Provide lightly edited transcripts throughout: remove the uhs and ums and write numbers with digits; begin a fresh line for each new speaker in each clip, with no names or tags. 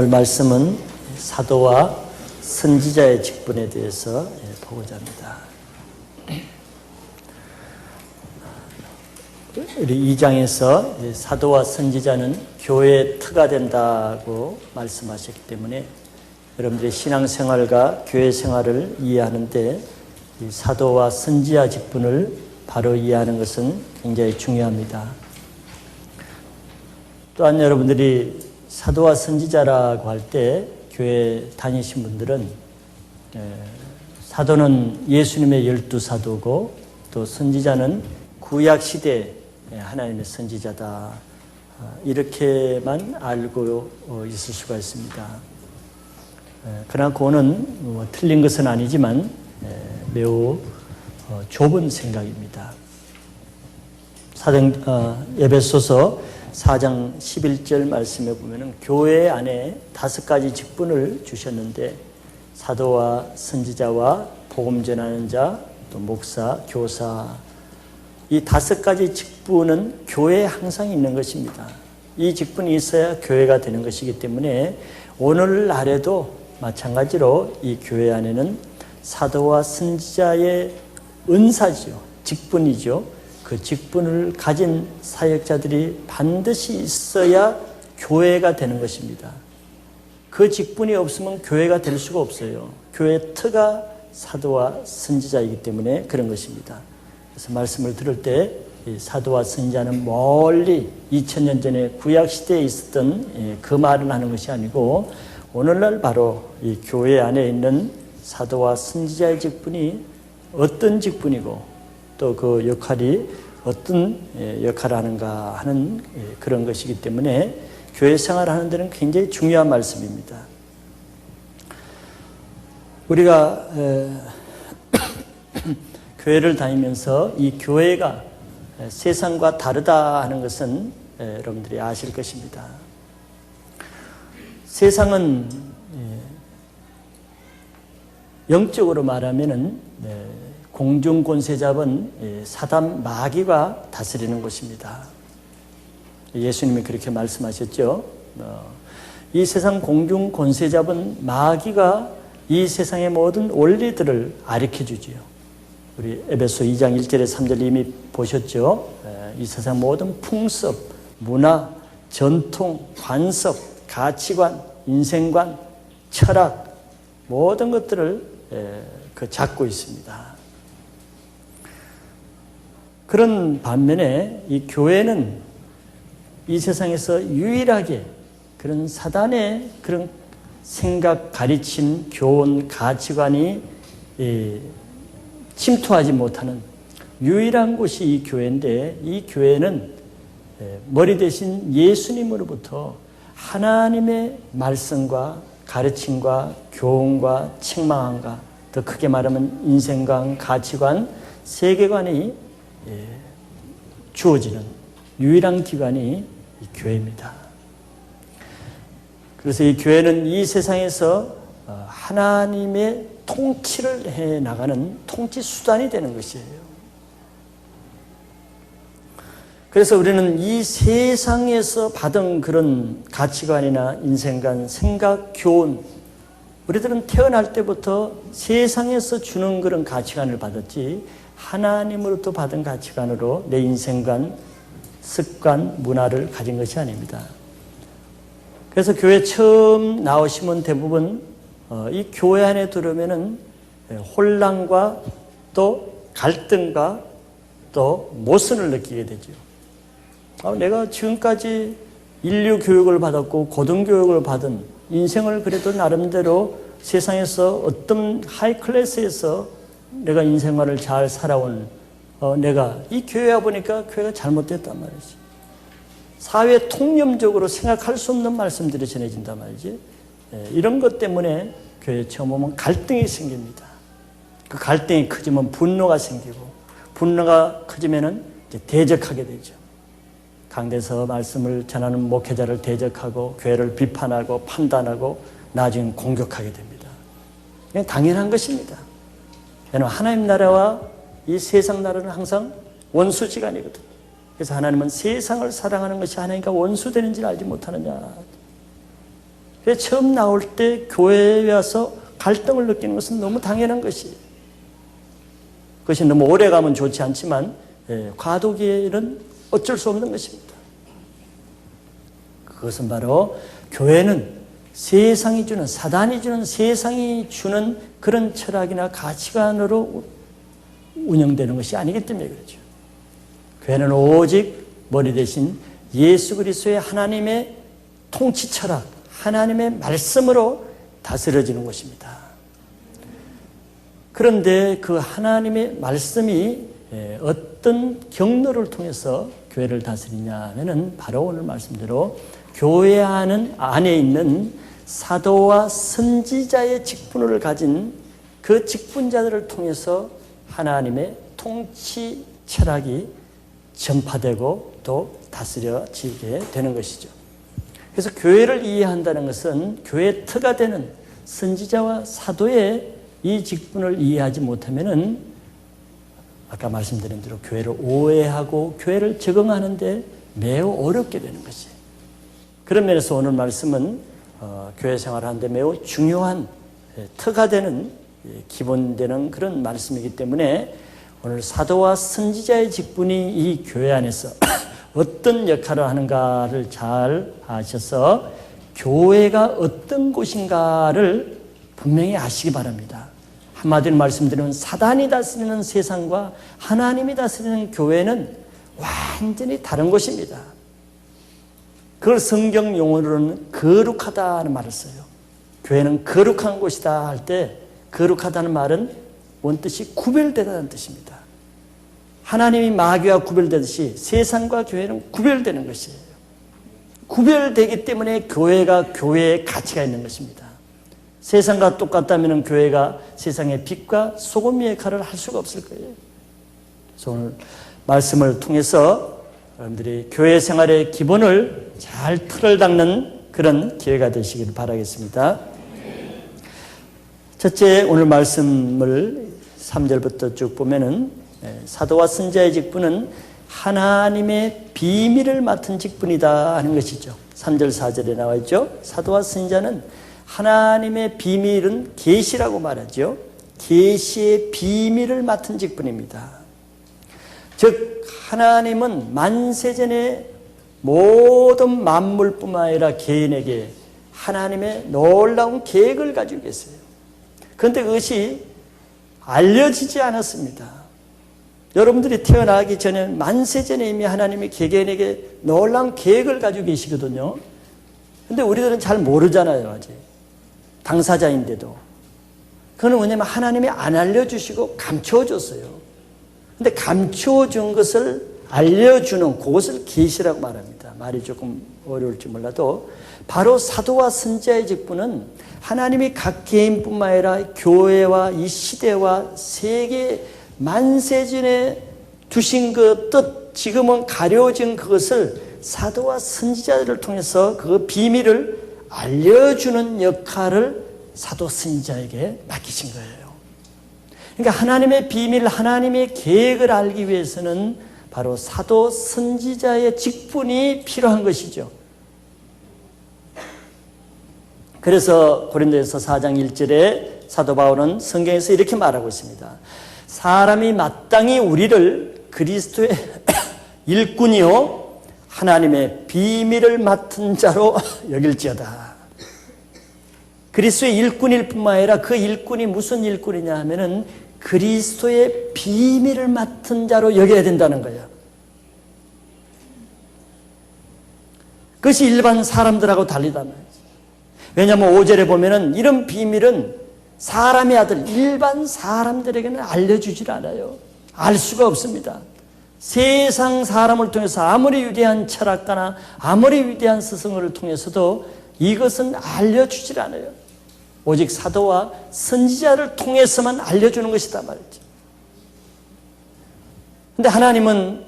오늘 말씀은 사도와 선지자의 직분에 대해서 보고자 합니다. 우리 2장에서 사도와 선지자는 교회의 터가 된다고 말씀하셨기 때문에 여러분들의 신앙생활과 교회 생활을 이해하는데 이 사도와 선지자 직분을 바로 이해하는 것은 굉장히 중요합니다. 또한 여러분들이 사도와 선지자라고 할 때 교회 다니신 분들은 사도는 예수님의 12사도고 또 선지자는 구약시대 하나님의 선지자다, 이렇게만 알고 있을 수가 있습니다. 그러나 그거는 틀린 것은 아니지만 매우 좁은 생각입니다. 에베소서 4장 11절 말씀에 보면은 교회 안에 5가지 직분을 주셨는데 사도와 선지자와 복음 전하는 자, 또 목사, 교사, 이 5가지 직분은 교회에 항상 있는 것입니다. 이 직분이 있어야 교회가 되는 것이기 때문에 오늘날에도 마찬가지로 이 교회 안에는 사도와 선지자의 은사죠, 직분이죠. 그 직분을 가진 사역자들이 반드시 있어야 교회가 되는 것입니다. 그 직분이 없으면 교회가 될 수가 없어요. 교회의 터가 사도와 선지자이기 때문에 그런 것입니다. 그래서 말씀을 들을 때 사도와 선지자는 멀리 2000년 전에 구약시대에 있었던 그 말을 하는 것이 아니고 오늘날 바로 이 교회 안에 있는 사도와 선지자의 직분이 어떤 직분이고 또 그 역할이 어떤 역할을 하는가 하는 그런 것이기 때문에 교회 생활을 하는 데는 굉장히 중요한 말씀입니다. 우리가 교회를 다니면서 이 교회가 세상과 다르다 하는 것은 여러분들이 아실 것입니다. 세상은 영적으로 말하면은 공중 권세 잡은 사단 마귀가 다스리는 곳입니다. 예수님이 그렇게 말씀하셨죠. 이 세상 공중 권세 잡은 마귀가 이 세상의 모든 원리들을 가르쳐 주지요. 우리 에베소 2장 1절에 3절 이미 보셨죠. 이 세상 모든 풍습, 문화, 전통, 관습, 가치관, 인생관, 철학, 모든 것들을 잡고 있습니다. 그런 반면에 이 교회는 이 세상에서 유일하게 그런 사단의 그런 생각, 가르침, 교훈, 가치관이 침투하지 못하는 유일한 곳이 이 교회인데, 이 교회는 머리 대신 예수님으로부터 하나님의 말씀과 가르침과 교훈과 책망과 더 크게 말하면 인생관, 가치관, 세계관이 주어지는 유일한 기관이 이 교회입니다. 그래서 이 교회는 이 세상에서 하나님의 통치를 해 나가는 통치 수단이 되는 것이에요. 그래서 우리는 이 세상에서 받은 그런 가치관이나 인생관, 생각, 교훈, 우리들은 태어날 때부터 세상에서 주는 그런 가치관을 받았지 하나님으로부터 받은 가치관으로 내 인생관, 습관, 문화를 가진 것이 아닙니다. 그래서 교회 처음 나오시면 대부분 이 교회 안에 들어오면은 혼란과 또 갈등과 또 모순을 느끼게 되죠. 내가 지금까지 인류 교육을 받았고 고등교육을 받은 인생을 그래도 나름대로 세상에서 어떤 하이 클래스에서 내가 인생활을 잘 살아온 내가 이 교회에 와보니까 교회가 잘못됐단 말이지. 사회 통념적으로 생각할 수 없는 말씀들이 전해진단 말이지. 이런 것 때문에 교회에 처음 오면 갈등이 생깁니다. 그 갈등이 커지면 분노가 생기고 분노가 커지면은 이제 대적하게 되죠. 강대서 말씀을 전하는 목회자를 대적하고 교회를 비판하고 판단하고 나중에 공격하게 됩니다. 그냥 당연한 것입니다. 왜냐하면 하나님 나라와 이 세상 나라는 항상 원수지간이거든요. 그래서 하나님은 세상을 사랑하는 것이 하나님과 원수되는지를 알지 못하느냐. 그래서 처음 나올 때 교회에 와서 갈등을 느끼는 것은 너무 당연한 것이에요. 그것이 너무 오래 가면 좋지 않지만 과도기의 일은 어쩔 수 없는 것입니다. 그것은 바로 교회는 세상이 주는, 사단이 주는, 세상이 주는 그런 철학이나 가치관으로 운영되는 것이 아니기 때문에 그렇죠. 교회는 오직 머리 대신 예수 그리스도의 하나님의 통치 철학, 하나님의 말씀으로 다스려지는 것입니다. 그런데 그 하나님의 말씀이 어떤 경로를 통해서 교회를 다스리냐 하면은 바로 오늘 말씀대로 교회 안에 있는 사도와 선지자의 직분을 가진 그 직분자들을 통해서 하나님의 통치 철학이 전파되고 또 다스려지게 되는 것이죠. 그래서 교회를 이해한다는 것은 교회의 터가 되는 선지자와 사도의 이 직분을 이해하지 못하면은 아까 말씀드린 대로 교회를 오해하고 교회를 적응하는데 매우 어렵게 되는 것이에요. 그런 면에서 오늘 말씀은 교회 생활하는데 매우 중요한 터가 되는 기본되는 그런 말씀이기 때문에 오늘 사도와 선지자의 직분이 이 교회 안에서 어떤 역할을 하는가를 잘 아셔서 교회가 어떤 곳인가를 분명히 아시기 바랍니다. 한마디로 말씀드리면 사단이 다스리는 세상과 하나님이 다스리는 교회는 완전히 다른 것입니다. 그걸 성경 용어로는 거룩하다는 말을 써요. 교회는 거룩한 곳이다 할 때 거룩하다는 말은 원뜻이 구별되다는 뜻입니다. 하나님이 마귀와 구별되듯이 세상과 교회는 구별되는 것이에요. 구별되기 때문에 교회가 교회의 가치가 있는 것입니다. 세상과 똑같다면 교회가 세상의 빛과 소금의 역할을 할 수가 없을 거예요. 그래서 오늘 말씀을 통해서 여러분들이 교회 생활의 기본을 잘 틀을 닦는 그런 기회가 되시기를 바라겠습니다. 첫째, 오늘 말씀을 3절부터 쭉 보면은 사도와 선지자의 직분은 하나님의 비밀을 맡은 직분이다 하는 것이죠. 3절 4절에 나와 있죠. 사도와 선지자는 하나님의 비밀은 계시라고 말하죠. 계시의 비밀을 맡은 직분입니다. 즉 하나님은 만세전에 모든 만물뿐만 아니라 개인에게 하나님의 놀라운 계획을 가지고 계세요. 그런데 그것이 알려지지 않았습니다. 여러분들이 태어나기 전에 만세전에 이미 하나님이 개개인에게 놀라운 계획을 가지고 계시거든요. 그런데 우리들은 잘 모르잖아요. 아직 당사자인데도. 그건 왜냐하면 하나님이 안 알려주시고 감춰줬어요. 그런데 감춰준 것을 알려주는 그것을 계시라고 말합니다. 말이 조금 어려울지 몰라도 바로 사도와 선지자의 직분은 하나님이 각 개인뿐만 아니라 교회와 이 시대와 세계 만세전에 두신 그 뜻, 지금은 가려진 그것을 사도와 선지자들을 통해서 그 비밀을 알려주는 역할을 사도 선지자에게 맡기신 거예요. 그러니까 하나님의 비밀, 하나님의 계획을 알기 위해서는 바로 사도 선지자의 직분이 필요한 것이죠. 그래서 고린도에서 4장 1절에 사도 바울은 성경에서 이렇게 말하고 있습니다. 사람이 마땅히 우리를 그리스도의 일꾼이요 하나님의 비밀을 맡은 자로 여길지어다. 그리스도의 일꾼일 뿐만 아니라 그 일꾼이 무슨 일꾼이냐 하면은 그리스도의 비밀을 맡은 자로 여겨야 된다는 거예요. 그것이 일반 사람들하고 다르단 말이죠. 왜냐하면 5절에 보면은 이런 비밀은 사람의 아들, 일반 사람들에게는 알려주질 않아요. 알 수가 없습니다. 세상 사람을 통해서 아무리 위대한 철학가나 아무리 위대한 스승을 통해서도 이것은 알려주질 않아요. 오직 사도와 선지자를 통해서만 알려주는 것이다 말이죠. 그런데 하나님은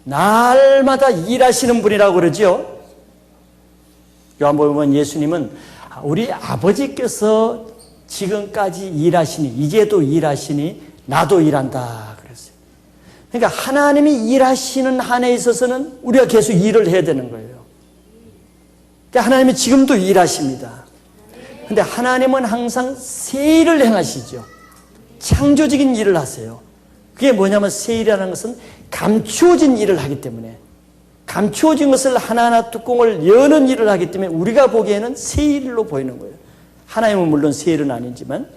날마다 일하시는 분이라고 그러죠. 요한복음 보면 예수님은 우리 아버지께서 지금까지 일하시니 이제도 일하시니 나도 일한다 그랬어요. 그러니까 하나님이 일하시는 한에 있어서는 우리가 계속 일을 해야 되는 거예요. 그러니까 하나님이 지금도 일하십니다. 근데 하나님은 항상 새 일을 행하시죠. 창조적인 일을 하세요. 그게 뭐냐면 새 일이라는 것은 감추어진 일을 하기 때문에, 감추어진 것을 하나하나 뚜껑을 여는 일을 하기 때문에 우리가 보기에는 새 일로 보이는 거예요. 하나님은 물론 새 일은 아니지만,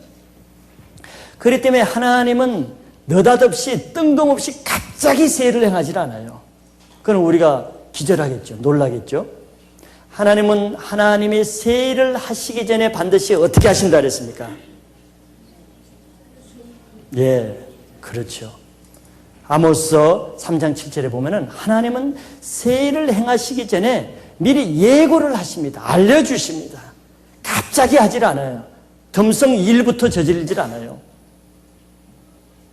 그렇기 때문에 하나님은 느닷없이 뜬금없이 갑자기 새 일을 행하지 않아요. 그건 우리가 기절하겠죠. 놀라겠죠. 하나님은 하나님이 새 일을 하시기 전에 반드시 어떻게 하신다 그랬습니까? 예, 그렇죠. 아모스 3장 7절에 보면은 하나님은 새 일을 행하시기 전에 미리 예고를 하십니다. 알려주십니다. 갑자기 하질 않아요. 덤성 일부터 저지르질 않아요.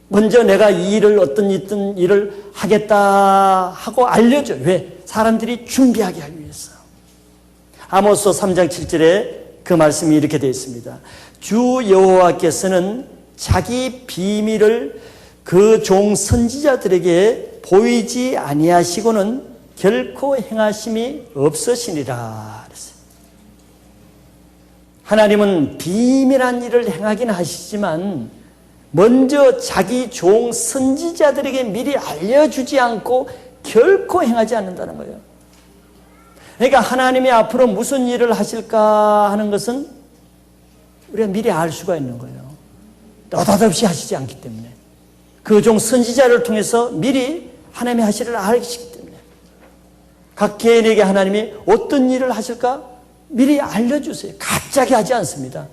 먼저 내가 이 일을 어떤 일을 하겠다 하고 알려줘. 왜? 사람들이 준비하게 하기 위해서. 아모스 3장 7절에 그 말씀이 이렇게 되어 있습니다. 주 여호와께서는 자기 비밀을 그 종 선지자들에게 보이지 아니하시고는 결코 행하심이 없으시니라. 하나님은 비밀한 일을 행하긴 하시지만 먼저 자기 종 선지자들에게 미리 알려주지 않고 결코 행하지 않는다는 거예요. 그러니까 하나님이 앞으로 무슨 일을 하실까 하는 것은 우리가 미리 알 수가 있는 거예요. 느닷없이 하시지 않기 때문에. 그 종 선지자를 통해서 미리 하나님이 하실 일을 알기 때문에. 각 개인에게 하나님이 어떤 일을 하실까 미리 알려주세요. 갑자기 하지 않습니다.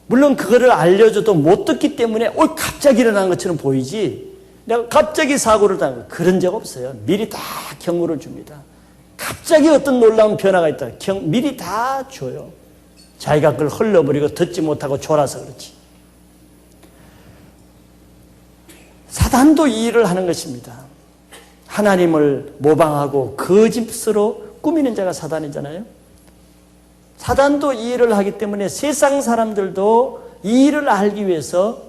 물론 그거를 알려줘도 못 듣기 때문에 갑자기 일어난 것처럼 보이지, 내가 갑자기 사고를 당하고 그런 적 없어요. 미리 다 경고를 줍니다. 갑자기 어떤 놀라운 변화가 있다, 미리 다 줘요. 자기가 그걸 흘러버리고 듣지 못하고 졸아서 그렇지. 사단도 이 일을 하는 것입니다. 하나님을 모방하고 거짓으로 꾸미는 자가 사단이잖아요. 사단도 이 일을 하기 때문에 세상 사람들도 이 일을 알기 위해서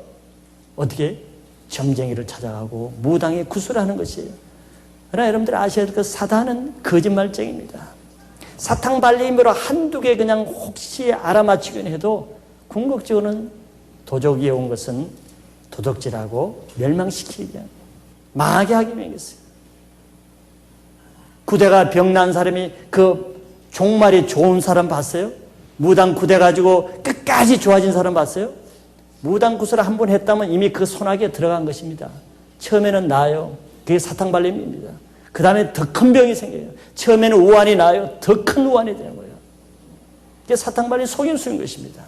어떻게 점쟁이를 찾아가고 무당에 구술하는 것이에요. 그러나 여러분들 아셔야 될 그 사단은 거짓말쟁입니다. 사탕발림으로 한두 개 그냥 혹시 알아맞히긴 해도 궁극적으로는 도적이 온 것은 도둑질하고 멸망시키기 위한, 망하게 하기 위해서요. 구대가 병난 사람이 그 종말이 좋은 사람 봤어요? 무당 구대 가지고 끝까지 좋아진 사람 봤어요? 무당 구슬을 한 번 했다면 이미 그 손아귀에 들어간 것입니다. 처음에는 나아요. 그게 사탕발림입니다. 그 다음에 더 큰 병이 생겨요. 처음에는 우환이 나아요. 더 큰 우환이 되는 거예요. 그게 사탕발림 속임수인 것입니다.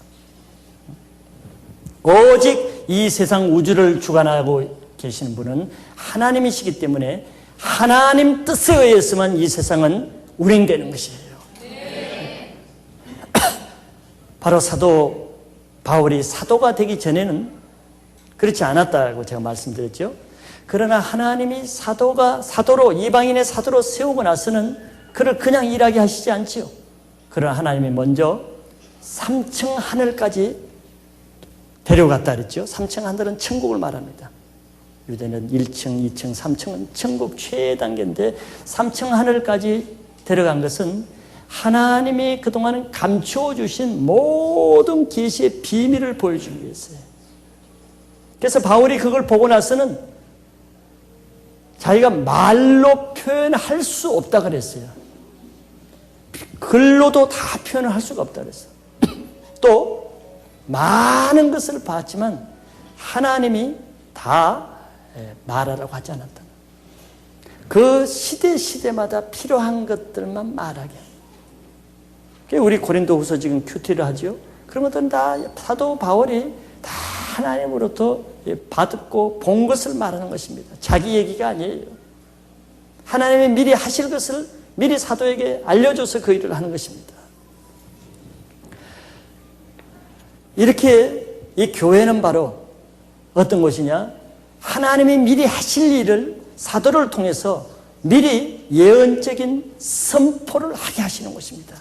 오직 이 세상 우주를 주관하고 계시는 분은 하나님이시기 때문에 하나님 뜻에 의해서만 이 세상은 운행되는 것이에요. 네. 바로 사도 바울이 사도가 되기 전에는 그렇지 않았다고 제가 말씀드렸죠. 그러나 하나님이 사도로, 이방인의 사도로 세우고 나서는 그를 그냥 일하게 하시지 않지요. 그러나 하나님이 먼저 3층 하늘까지 데려갔다 그랬죠. 3층 하늘은 천국을 말합니다. 유대는 1층, 2층, 3층은 천국 최단계인데 3층 하늘까지 데려간 것은 하나님이 그동안 감추어 주신 모든 계시의 비밀을 보여주기 위해서요. 그래서 바울이 그걸 보고 나서는 자기가 말로 표현할 수 없다 그랬어요. 글로도 다 표현을 할 수가 없다 그랬어요. 또 많은 것을 봤지만 하나님이 다 말하라고 하지 않았다. 그 시대마다 필요한 것들만 말하게. 우리 고린도후서 지금 큐티를 하죠. 그런 것들은 다 사도 바울이 다 하나님으로부터 받고 본 것을 말하는 것입니다. 자기 얘기가 아니에요. 하나님이 미리 하실 것을 미리 사도에게 알려줘서 그 일을 하는 것입니다. 이렇게 이 교회는 바로 어떤 곳이냐? 하나님이 미리 하실 일을 사도를 통해서 미리 예언적인 선포를 하게 하시는 것입니다.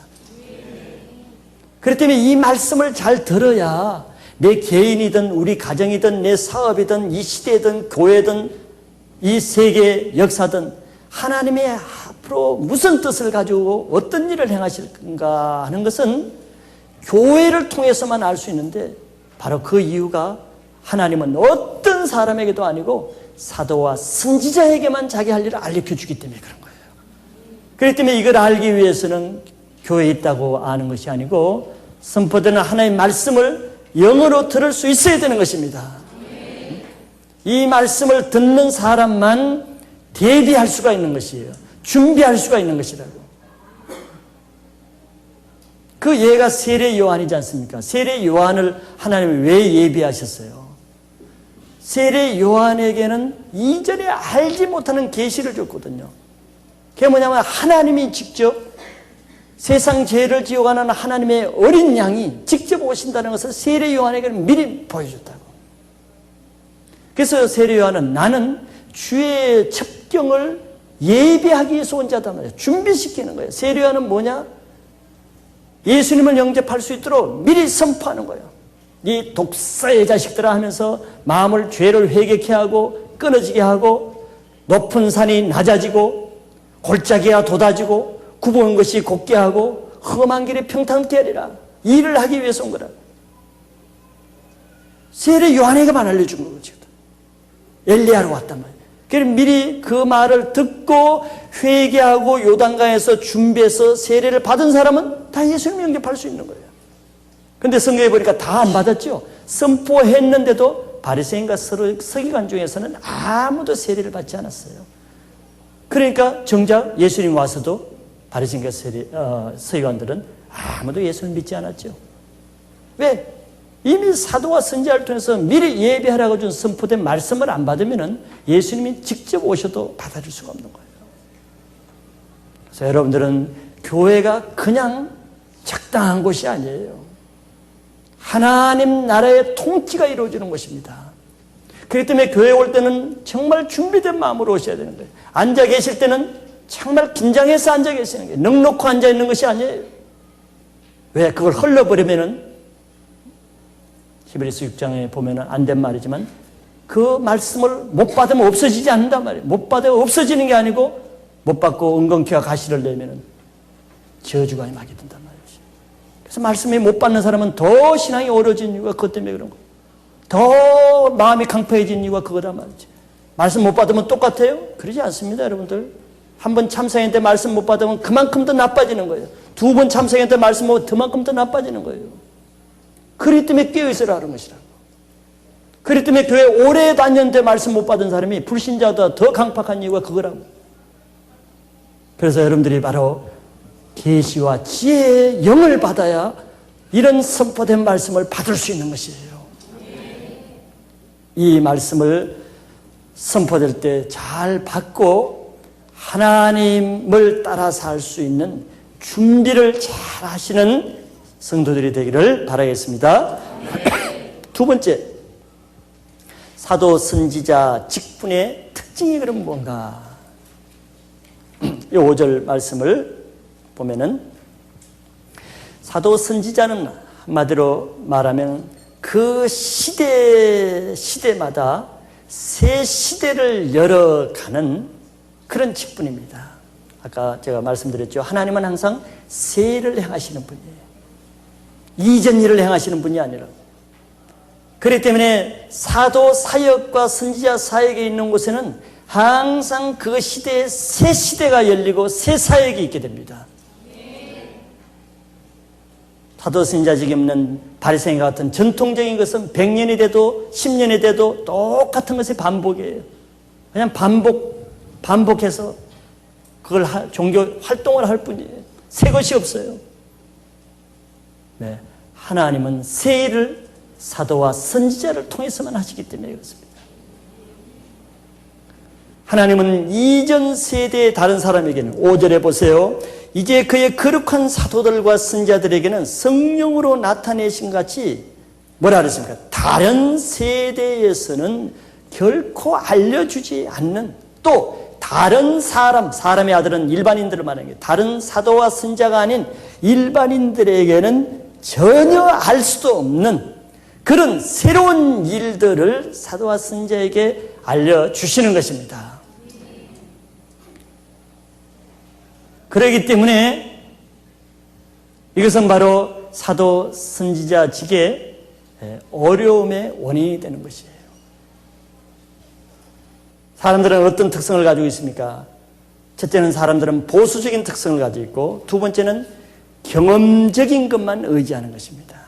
그렇기 때문에 이 말씀을 잘 들어야 내 개인이든 우리 가정이든 내 사업이든 이 시대든 교회든 이 세계 역사든 하나님이 앞으로 무슨 뜻을 가지고 어떤 일을 행하실 건가 하는 것은 교회를 통해서만 알 수 있는데, 바로 그 이유가 하나님은 어떤 사람에게도 아니고 사도와 선지자에게만 자기 할 일을 알려주기 때문에 그런 거예요. 그렇기 때문에 이걸 알기 위해서는 교회에 있다고 아는 것이 아니고 선포되는 하나님의 말씀을 영어로 들을 수 있어야 되는 것입니다. 이 말씀을 듣는 사람만 대비할 수가 있는 것이에요. 준비할 수가 있는 것이라고. 그 예가 세례 요한이지 않습니까? 세례 요한을 하나님이 왜 예비하셨어요? 세례 요한에게는 이전에 알지 못하는 계시를 줬거든요. 그게 뭐냐면 하나님이 직접 세상 죄를 지어가는 하나님의 어린 양이 직접 오신다는 것을 세례 요한에게는 미리 보여줬다고. 그래서 세례 요한은 나는 주의 첩경을 예비하기 위해서 온 자단 말이에요. 준비시키는 거예요. 세례 요한은 뭐냐? 예수님을 영접할 수 있도록 미리 선포하는 거예요. 이 독사의 자식들아 하면서 마음을 죄를 회개케 하고 끊어지게 하고 높은 산이 낮아지고 골짜기가 돋아지고 굽은 것이 곱게 하고 험한 길이 평탄케 하리라. 이 일을 하기 위해서 온 거라. 세례 요한에게만 알려준 거죠. 엘리야로 왔단 말이에요. 그래서 미리 그 말을 듣고 회개하고 요단강에서 준비해서 세례를 받은 사람은 다 예수님을 영접할 수 있는 거예요. 그런데 성경에 보니까 다 안 받았죠. 선포했는데도 바리새인과 서기관 중에서는 아무도 세례를 받지 않았어요. 그러니까 정작 예수님 와서도 바리새인과 서기관들은 아무도 예수를 믿지 않았죠. 왜? 이미 사도와 선지자를 통해서 미리 예비하라고 준 선포된 말씀을 안 받으면 예수님이 직접 오셔도 받아줄 수가 없는 거예요. 그래서 여러분들은 교회가 그냥 적당한 곳이 아니에요. 하나님 나라의 통치가 이루어지는 것입니다. 그렇기 때문에 교회에 올 때는 정말 준비된 마음으로 오셔야 되는 거예요. 앉아 계실 때는 정말 긴장해서 앉아 계시는 거예요. 넉넉히 앉아 있는 것이 아니에요. 왜? 그걸 흘러버리면은 히브리서 6장에 보면은 안 된 말이지만 그 말씀을 못 받으면 없어지지 않는단 말이에요. 못 받으면 없어지는 게 아니고 못 받고 은근키와 가시를 내면은 저주가 임하게 된단 말이죠. 그래서 말씀이 못 받는 사람은 더 신앙이 어려워진 이유가 그것 때문에 그런 거예요. 더 마음이 강팍해진 이유가 그거란 말이죠. 말씀 못 받으면 똑같아요? 그러지 않습니다, 여러분들. 한 번 참석했는데 말씀 못 받으면 그만큼 더 나빠지는 거예요. 두 번 참석했는데 말씀 못 받으면 그만큼 더 나빠지는 거예요. 그렇기 때문에 깨어있으라는 것이라고. 그렇기 때문에 교회 오래 다녔는데 말씀 못 받은 사람이 불신자보다 더 강팍한 이유가 그거라고. 그래서 여러분들이 바로 계시와 지혜의 영을 받아야 이런 선포된 말씀을 받을 수 있는 것이에요. 이 말씀을 선포될 때 잘 받고 하나님을 따라 살 수 있는 준비를 잘 하시는 성도들이 되기를 바라겠습니다. 두 번째, 사도 선지자 직분의 특징이 그럼 뭔가? 이 5절 말씀을 보면은 사도 선지자는 한마디로 말하면 그 시대마다 새 시대를 열어가는 그런 직분입니다. 아까 제가 말씀드렸죠. 하나님은 항상 새 일을 행하시는 분이에요. 이전 일을 행하시는 분이 아니라. 그렇기 때문에 사도 사역과 선지자 사역에 있는 곳에는 항상 그 시대에 새 시대가 열리고 새 사역이 있게 됩니다. 사도 선지자직이 없는 바리새인 같은 전통적인 것은 100년이 돼도 10년이 돼도 똑같은 것이 반복이에요. 그냥 반복해서 그걸 종교 활동을 할 뿐이에요. 새 것이 없어요. 네, 하나님은 새 일을 사도와 선지자를 통해서만 하시기 때문에 그렇습니다. 하나님은 이전 세대의 다른 사람에게는 5절에 보세요. 이제 그의 거룩한 사도들과 선지자들에게는 성령으로 나타내신 같이 뭐라 그랬습니까? 다른 세대에서는 결코 알려주지 않는, 또 다른 사람의 아들은 일반인들을 말하는 게, 다른 사도와 선지자가 아닌 일반인들에게는 전혀 알 수도 없는 그런 새로운 일들을 사도와 선지자에게 알려주시는 것입니다. 그러기 때문에 이것은 바로 사도 선지자직의 어려움의 원인이 되는 것이에요. 사람들은 어떤 특성을 가지고 있습니까? 첫째는 사람들은 보수적인 특성을 가지고 있고, 두 번째는 경험적인 것만 의지하는 것입니다.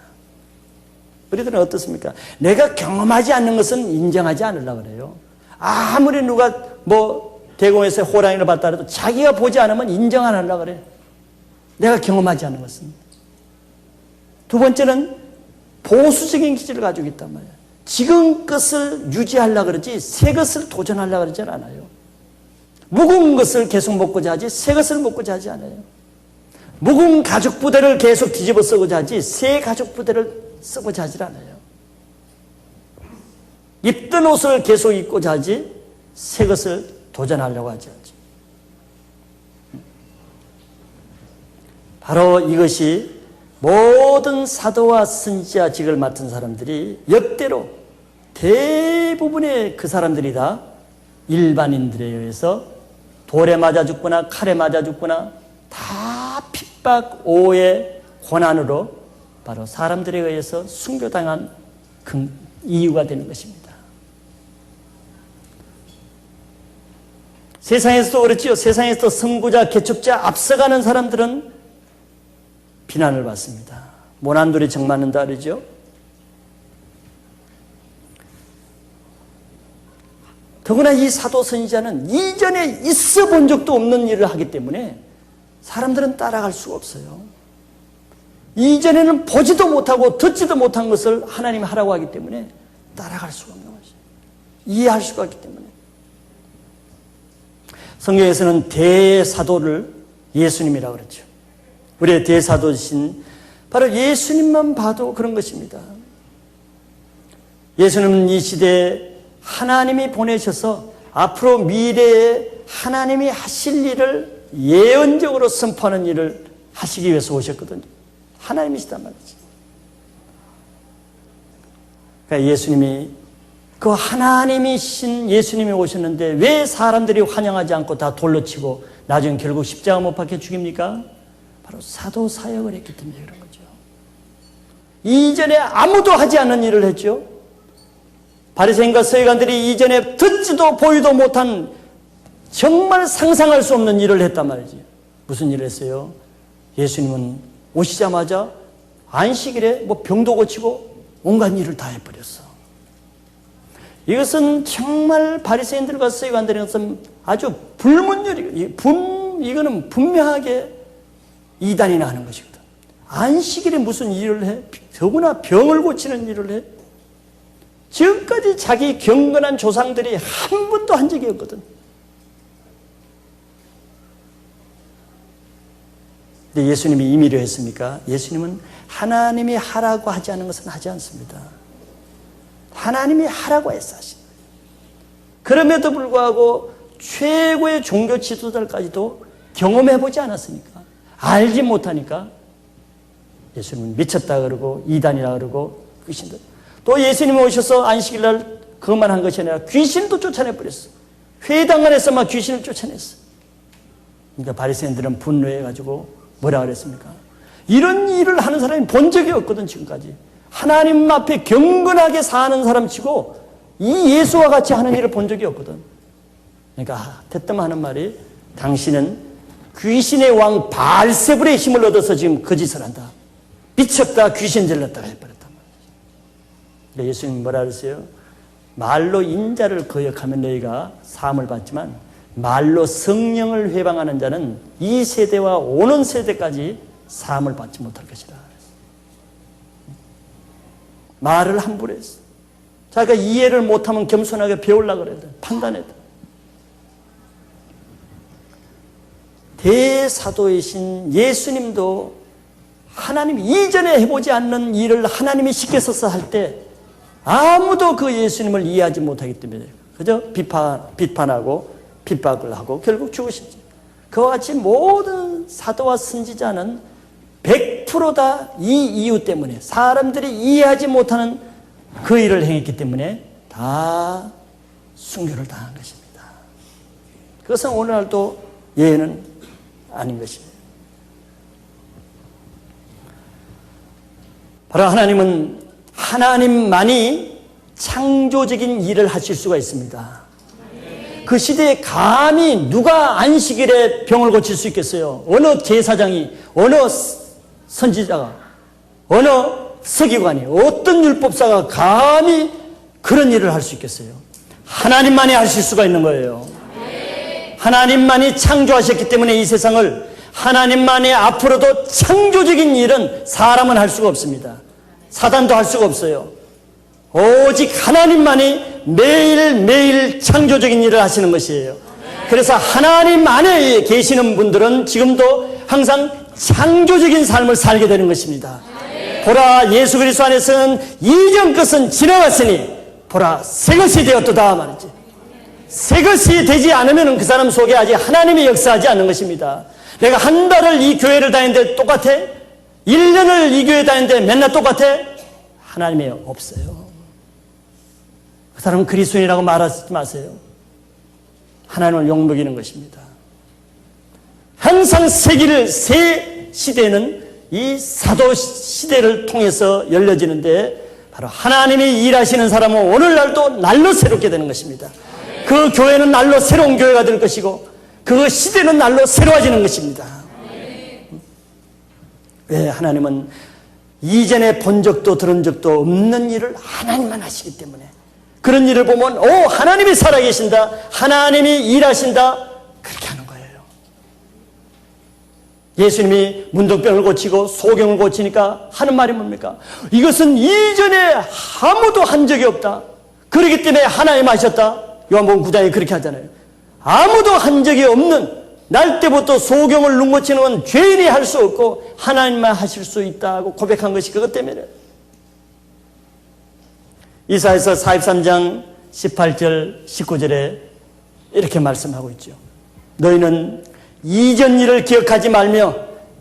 우리들은 어떻습니까? 내가 경험하지 않는 것은 인정하지 않으려고 그래요. 아무리 누가 대공에서 호랑이를 봤다 해도 자기가 보지 않으면 인정 안 하려고 그래요. 내가 경험하지 않는 것은. 두 번째는 보수적인 기질을 가지고 있단 말이에요. 지금 것을 유지하려고 그러지 새 것을 도전하려고 그러지 않아요. 묵은 것을 계속 먹고자 하지 새 것을 먹고자 하지 않아요. 묵은 가죽 부대를 계속 뒤집어 쓰고자 하지 새 가죽 부대를 쓰고자 하지 않아요. 입던 옷을 계속 입고자 하지 새 것을 도전하려고 하지 않죠. 바로 이것이 모든 사도와 선지자직을 맡은 사람들이 역대로 대부분의 그 사람들이 다 일반인들에 의해서 돌에 맞아 죽거나 칼에 맞아 죽거나 다 핍박, 오해, 고난으로 바로 사람들에 의해서 순교당한 이유가 되는 것입니다. 세상에서도 그렇지요. 세상에서도 선구자, 개척자, 앞서가는 사람들은 비난을 받습니다. 모난돌이 정맞는다 그러죠. 더구나 이 사도 선지자는 이전에 있어 본 적도 없는 일을 하기 때문에 사람들은 따라갈 수가 없어요. 이전에는 보지도 못하고 듣지도 못한 것을 하나님이 하라고 하기 때문에 따라갈 수가 없는 것이죠. 이해할 수가 없기 때문에. 성경에서는 대사도를 예수님이라고 그랬죠. 우리의 대사도이신 바로 예수님만 봐도 그런 것입니다. 예수님은 이 시대에 하나님이 보내셔서 앞으로 미래에 하나님이 하실 일을 예언적으로 선포하는 일을 하시기 위해서 오셨거든요. 하나님이시단 말이지. 그러니까 예수님이 그 하나님이신 예수님이 오셨는데 왜 사람들이 환영하지 않고 다 돌로 치고 나중에 결국 십자가 못 박혀 죽입니까? 바로 사도 사역을 했기 때문에 그런 거죠. 이전에 아무도 하지 않는 일을 했죠. 바리새인과 서기관들이 이전에 듣지도 보이도 못한 정말 상상할 수 없는 일을 했단 말이지. 무슨 일을 했어요? 예수님은 오시자마자 안식일에 병도 고치고 온갖 일을 다 해버렸어. 이것은 정말 바리새인들과 서기관들에게는 아주 불문율이고 이거는 분명하게 이단이나 하는 것이거든. 안식일에 무슨 일을 해? 더구나 병을 고치는 일을 해? 지금까지 자기 경건한 조상들이 한 번도 한 적이 없거든. 근데 예수님이 임의로 했습니까? 예수님은 하나님이 하라고 하지 않은 것은 하지 않습니다. 하나님이 하라고 해서 하신 거예요. 그럼에도 불구하고 최고의 종교 지도자들까지도 경험해보지 않았으니까, 알지 못하니까 예수님은 미쳤다 그러고 이단이라 그러고 귀신들. 또 예수님이 오셔서 안식일날 그것만 한 것이 아니라 귀신도 쫓아내버렸어. 회당 안에서 막 귀신을 쫓아냈어. 그러니까 바리새인들은 분노해가지고 뭐라 그랬습니까? 이런 일을 하는 사람이 본 적이 없거든 지금까지. 하나님 앞에 경건하게 사는 사람 치고 이 예수와 같이 하는 일을 본 적이 없거든. 그러니까 대뜸 하는 말이 당신은 귀신의 왕 바알세불의 힘을 얻어서 지금 거짓을 한다. 미쳤다, 귀신 질렀다 해버렸단 말이에요. 예수님이 뭐라 그랬어요? 말로 인자를 거역하면 너희가 사함을 받지만 말로 성령을 회방하는 자는 이 세대와 오는 세대까지 사함을 받지 못할 것이라. 말을 함부로 했어. 자기가 이해를 못하면 겸손하게 배우려고 그래야 돼. 판단해야 돼. 대사도이신 예수님도 하나님 이전에 해보지 않는 일을 하나님이 시켜서 할 때 아무도 그 예수님을 이해하지 못하기 때문에 그저 비판하고 핍박을 하고 결국 죽으시죠. 그와 같이 모든 사도와 선지자는 100% 다 이 이유 때문에 사람들이 이해하지 못하는 그 일을 행했기 때문에 다 순교를 당한 것입니다. 그것은 오늘날도 예외는 아닌 것입니다. 바로 하나님만이 창조적인 일을 하실 수가 있습니다. 그 시대에 감히 누가 안식일에 병을 고칠 수 있겠어요? 어느 제사장이, 어느 선지자가, 어느 서기관이, 어떤 율법사가 감히 그런 일을 할 수 있겠어요? 하나님만이 하실 수가 있는 거예요. 하나님만이 창조하셨기 때문에 이 세상을, 하나님만이 앞으로도 창조적인 일은 사람은 할 수가 없습니다. 사단도 할 수가 없어요. 오직 하나님만이 매일매일 창조적인 일을 하시는 것이에요. 그래서 하나님 안에 계시는 분들은 지금도 항상 창조적인 삶을 살게 되는 것입니다. 보라, 예수 그리스도 안에서는 이전 것은 지나갔으니 보라, 새 것이 되었도다 말이지. 새 것이 되지 않으면 그 사람 속에 아직 하나님이 역사하지 않는 것입니다. 내가 한 달을 이 교회를 다니는데 똑같아? 1년을 이 교회 다니는데 맨날 똑같아? 하나님이 없어요. 그 사람은 그리스도인이라고 말하지 마세요. 하나님을 욕먹이는 것입니다. 항상 새 시대는 이 사도 시대를 통해서 열려지는데 바로 하나님이 일하시는 사람은 오늘날도 날로 새롭게 되는 것입니다. 그 교회는 날로 새로운 교회가 될 것이고 그 시대는 날로 새로워지는 것입니다. 왜? 하나님은 이전에 본 적도 들은 적도 없는 일을 하나님만 하시기 때문에 그런 일을 보면 하나님이 살아계신다, 하나님이 일하신다, 그렇게 하는 거예요. 예수님이 문둥병을 고치고 소경을 고치니까 하는 말이 뭡니까? 이것은 이전에 아무도 한 적이 없다. 그렇기 때문에 하나님 하셨다. 요한복음 9장에 그렇게 하잖아요. 아무도 한 적이 없는, 날 때부터 소경을 눈 고치는 건 죄인이 할 수 없고 하나님만 하실 수 있다고 고백한 것이 그것 때문에. 이사야서 43장 18절 19절에 이렇게 말씀하고 있죠. 너희는 이전 일을 기억하지 말며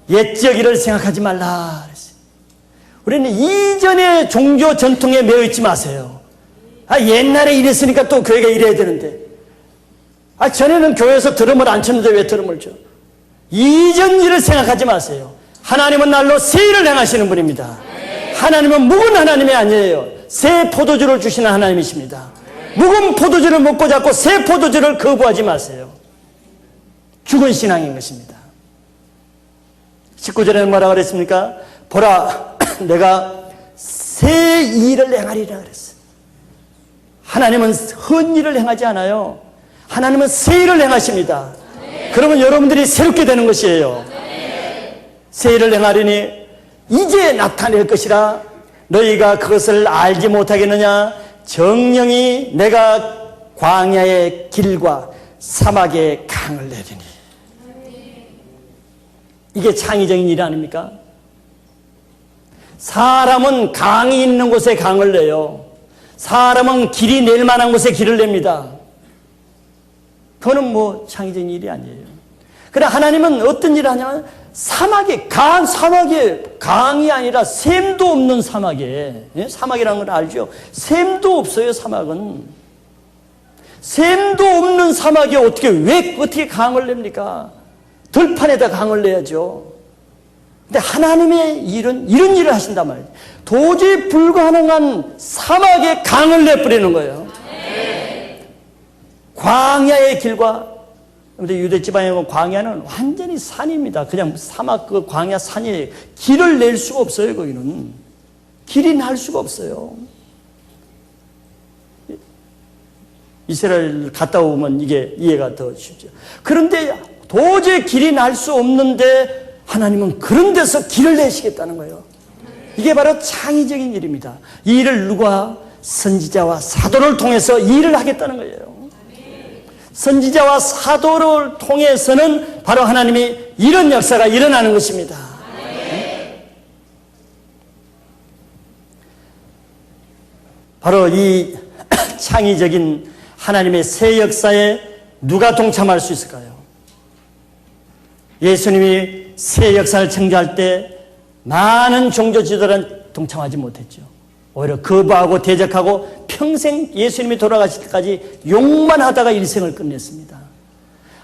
옛적 일을 생각하지 말라 그랬어요. 우리는 이전의 종교 전통에 매여 있지 마세요. 옛날에 이랬으니까 또 교회가 이래야 되는데, 전에는 교회에서 드럼을 안 쳤는데 왜 드럼을 쳐? 이전 일을 생각하지 마세요. 하나님은 날로 새 일을 행하시는 분입니다. 하나님은 묵은 하나님이 아니에요. 새 포도주를 주시는 하나님이십니다. 묵은 포도주를 먹고 자꾸 새 포도주를 거부하지 마세요. 죽은 신앙인 것입니다. 19절에는 뭐라고 그랬습니까? 보라, 내가 새 일을 행하리라 그랬어요. 하나님은 헛 일을 행하지 않아요. 하나님은 새 일을 행하십니다. 그러면 여러분들이 새롭게 되는 것이에요. 새 일을 행하리니 이제 나타낼 것이라 너희가 그것을 알지 못하겠느냐? 정령이 내가 광야의 길과 사막의 강을 내리니. 이게 창의적인 일 아닙니까? 사람은 강이 있는 곳에 강을 내요. 사람은 길이 낼 만한 곳에 길을 냅니다. 그거는 창의적인 일이 아니에요. 그러나 하나님은 어떤 일을 하냐면 사막에 강이 아니라 샘도 없는 사막에, 사막이라는 걸 알죠? 샘도 없어요. 사막은 샘도 없는 사막에 어떻게 강을 냅니까? 들판에다 강을 내야죠. 근데 하나님의 일은 이런 일을 하신단 말이에요. 도저히 불가능한 사막에 강을 내버리는 거예요. 광야의 길과, 근데 유대 지방에 보면 광야는 완전히 산입니다. 그냥 사막 그 광야 산에 길을 낼 수가 없어요. 거기는 길이 날 수가 없어요. 이스라엘 갔다 오면 이게 이해가 더 쉽죠. 그런데 도저히 길이 날 수 없는데 하나님은 그런 데서 길을 내시겠다는 거예요. 이게 바로 창의적인 일입니다. 이 일을 누가? 선지자와 사도를 통해서 이 일을 하겠다는 거예요. 선지자와 사도를 통해서는 바로 하나님이 이런 역사가 일어나는 것입니다. 바로 이 창의적인 하나님의 새 역사에 누가 동참할 수 있을까요? 예수님이 새 역사를 창조할 때 많은 종교 지도자는 동참하지 못했죠. 오히려 거부하고 대적하고 평생 예수님이 돌아가실 때까지 욕만 하다가 일생을 끝냈습니다.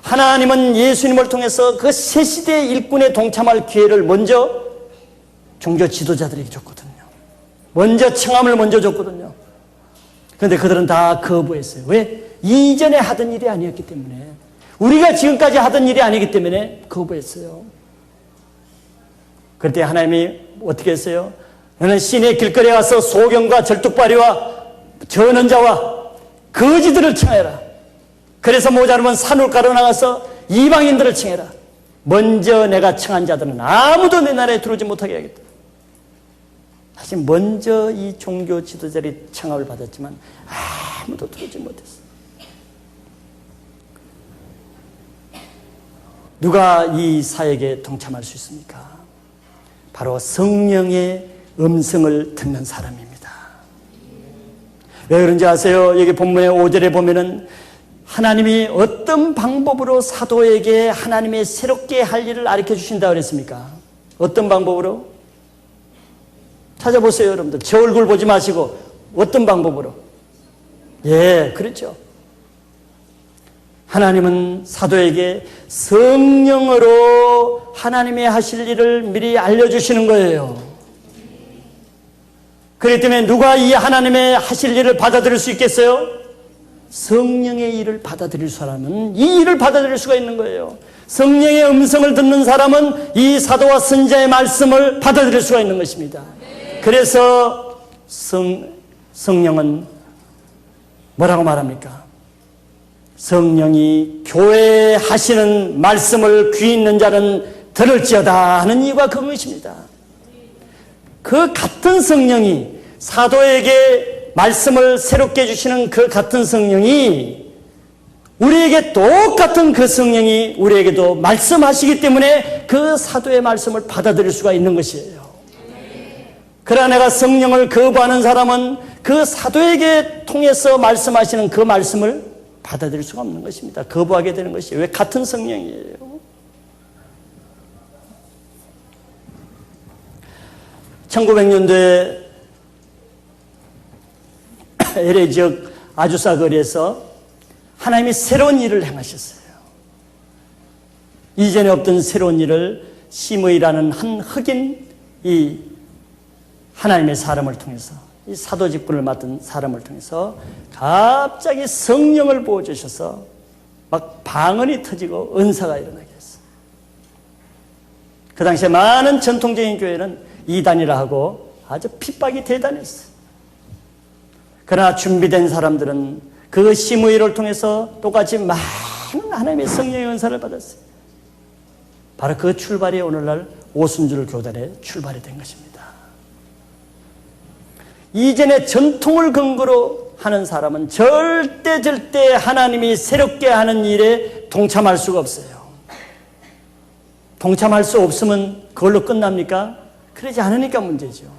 하나님은 예수님을 통해서 그 새 시대의 일꾼에 동참할 기회를 먼저 종교 지도자들에게 줬거든요. 먼저 청함을 먼저 줬거든요. 그런데 그들은 다 거부했어요. 왜? 이전에 하던 일이 아니었기 때문에, 우리가 지금까지 하던 일이 아니기 때문에 거부했어요. 그때 하나님이 어떻게 했어요? 너는 시내 길거리에 가서 소경과 절뚝발이와 전원자와 거지들을 청해라. 그래서 모자르면 산울가로 나가서 이방인들을 청해라. 먼저 내가 청한 자들은 아무도 내 나라에 들어오지 못하게 하겠다. 사실 먼저 이 종교 지도자들이 청함을 받았지만 아무도 들어오지 못했어. 누가 이 사역에 동참할 수 있습니까? 바로 성령의 음성을 듣는 사람입니다. 왜 그런지 아세요? 여기 본문의 5절에 보면은 하나님이 어떤 방법으로 사도에게 하나님의 새롭게 할 일을 가르쳐 주신다고 그랬습니까? 어떤 방법으로? 찾아보세요, 여러분들. 제 얼굴 보지 마시고 어떤 방법으로? 예, 그렇죠. 하나님은 사도에게 성령으로 하나님의 하실 일을 미리 알려주시는 거예요. 그렇기 때문에 누가 이 하나님의 하실 일을 받아들일 수 있겠어요? 성령의 일을 받아들일 사람은 이 일을 받아들일 수가 있는 거예요. 성령의 음성을 듣는 사람은 이 사도와 선지자의 말씀을 받아들일 수가 있는 것입니다. 그래서 성령은 뭐라고 말합니까? 성령이 교회에 하시는 말씀을 귀 있는 자는 들을지어다 하는 이유가 그것입니다. 그 같은 성령이 사도에게 말씀을 새롭게 해주시는 그 같은 성령이 우리에게 똑같은 그 성령이 우리에게도 말씀하시기 때문에 그 사도의 말씀을 받아들일 수가 있는 것이에요. 그러나 내가 성령을 거부하는 사람은 그 사도에게 통해서 말씀하시는 그 말씀을 받아들일 수가 없는 것입니다. 거부하게 되는 것이에요. 왜? 같은 성령이에요. 1900년도에 LA 지역 아주사 거리에서 하나님이 새로운 일을 행하셨어요. 이전에 없던 새로운 일을 시므이라는 한 흑인 이 하나님의 사람을 통해서, 이 사도 직분을 맡은 사람을 통해서 갑자기 성령을 부어주셔서 막 방언이 터지고 은사가 일어나게 했어요. 그 당시에 많은 전통적인 교회는 이단이라 하고 아주 핍박이 대단했어요. 그러나 준비된 사람들은 그 시므이를 통해서 똑같이 많은 하나님의 성령의 은사를 받았어요. 바로 그 출발이 오늘날 오순절 교단의 출발이 된 것입니다. 이전에 전통을 근거로 하는 사람은 절대 하나님이 새롭게 하는 일에 동참할 수가 없어요. 동참할 수 없으면 그걸로 끝납니까? 그러지 않으니까 문제죠.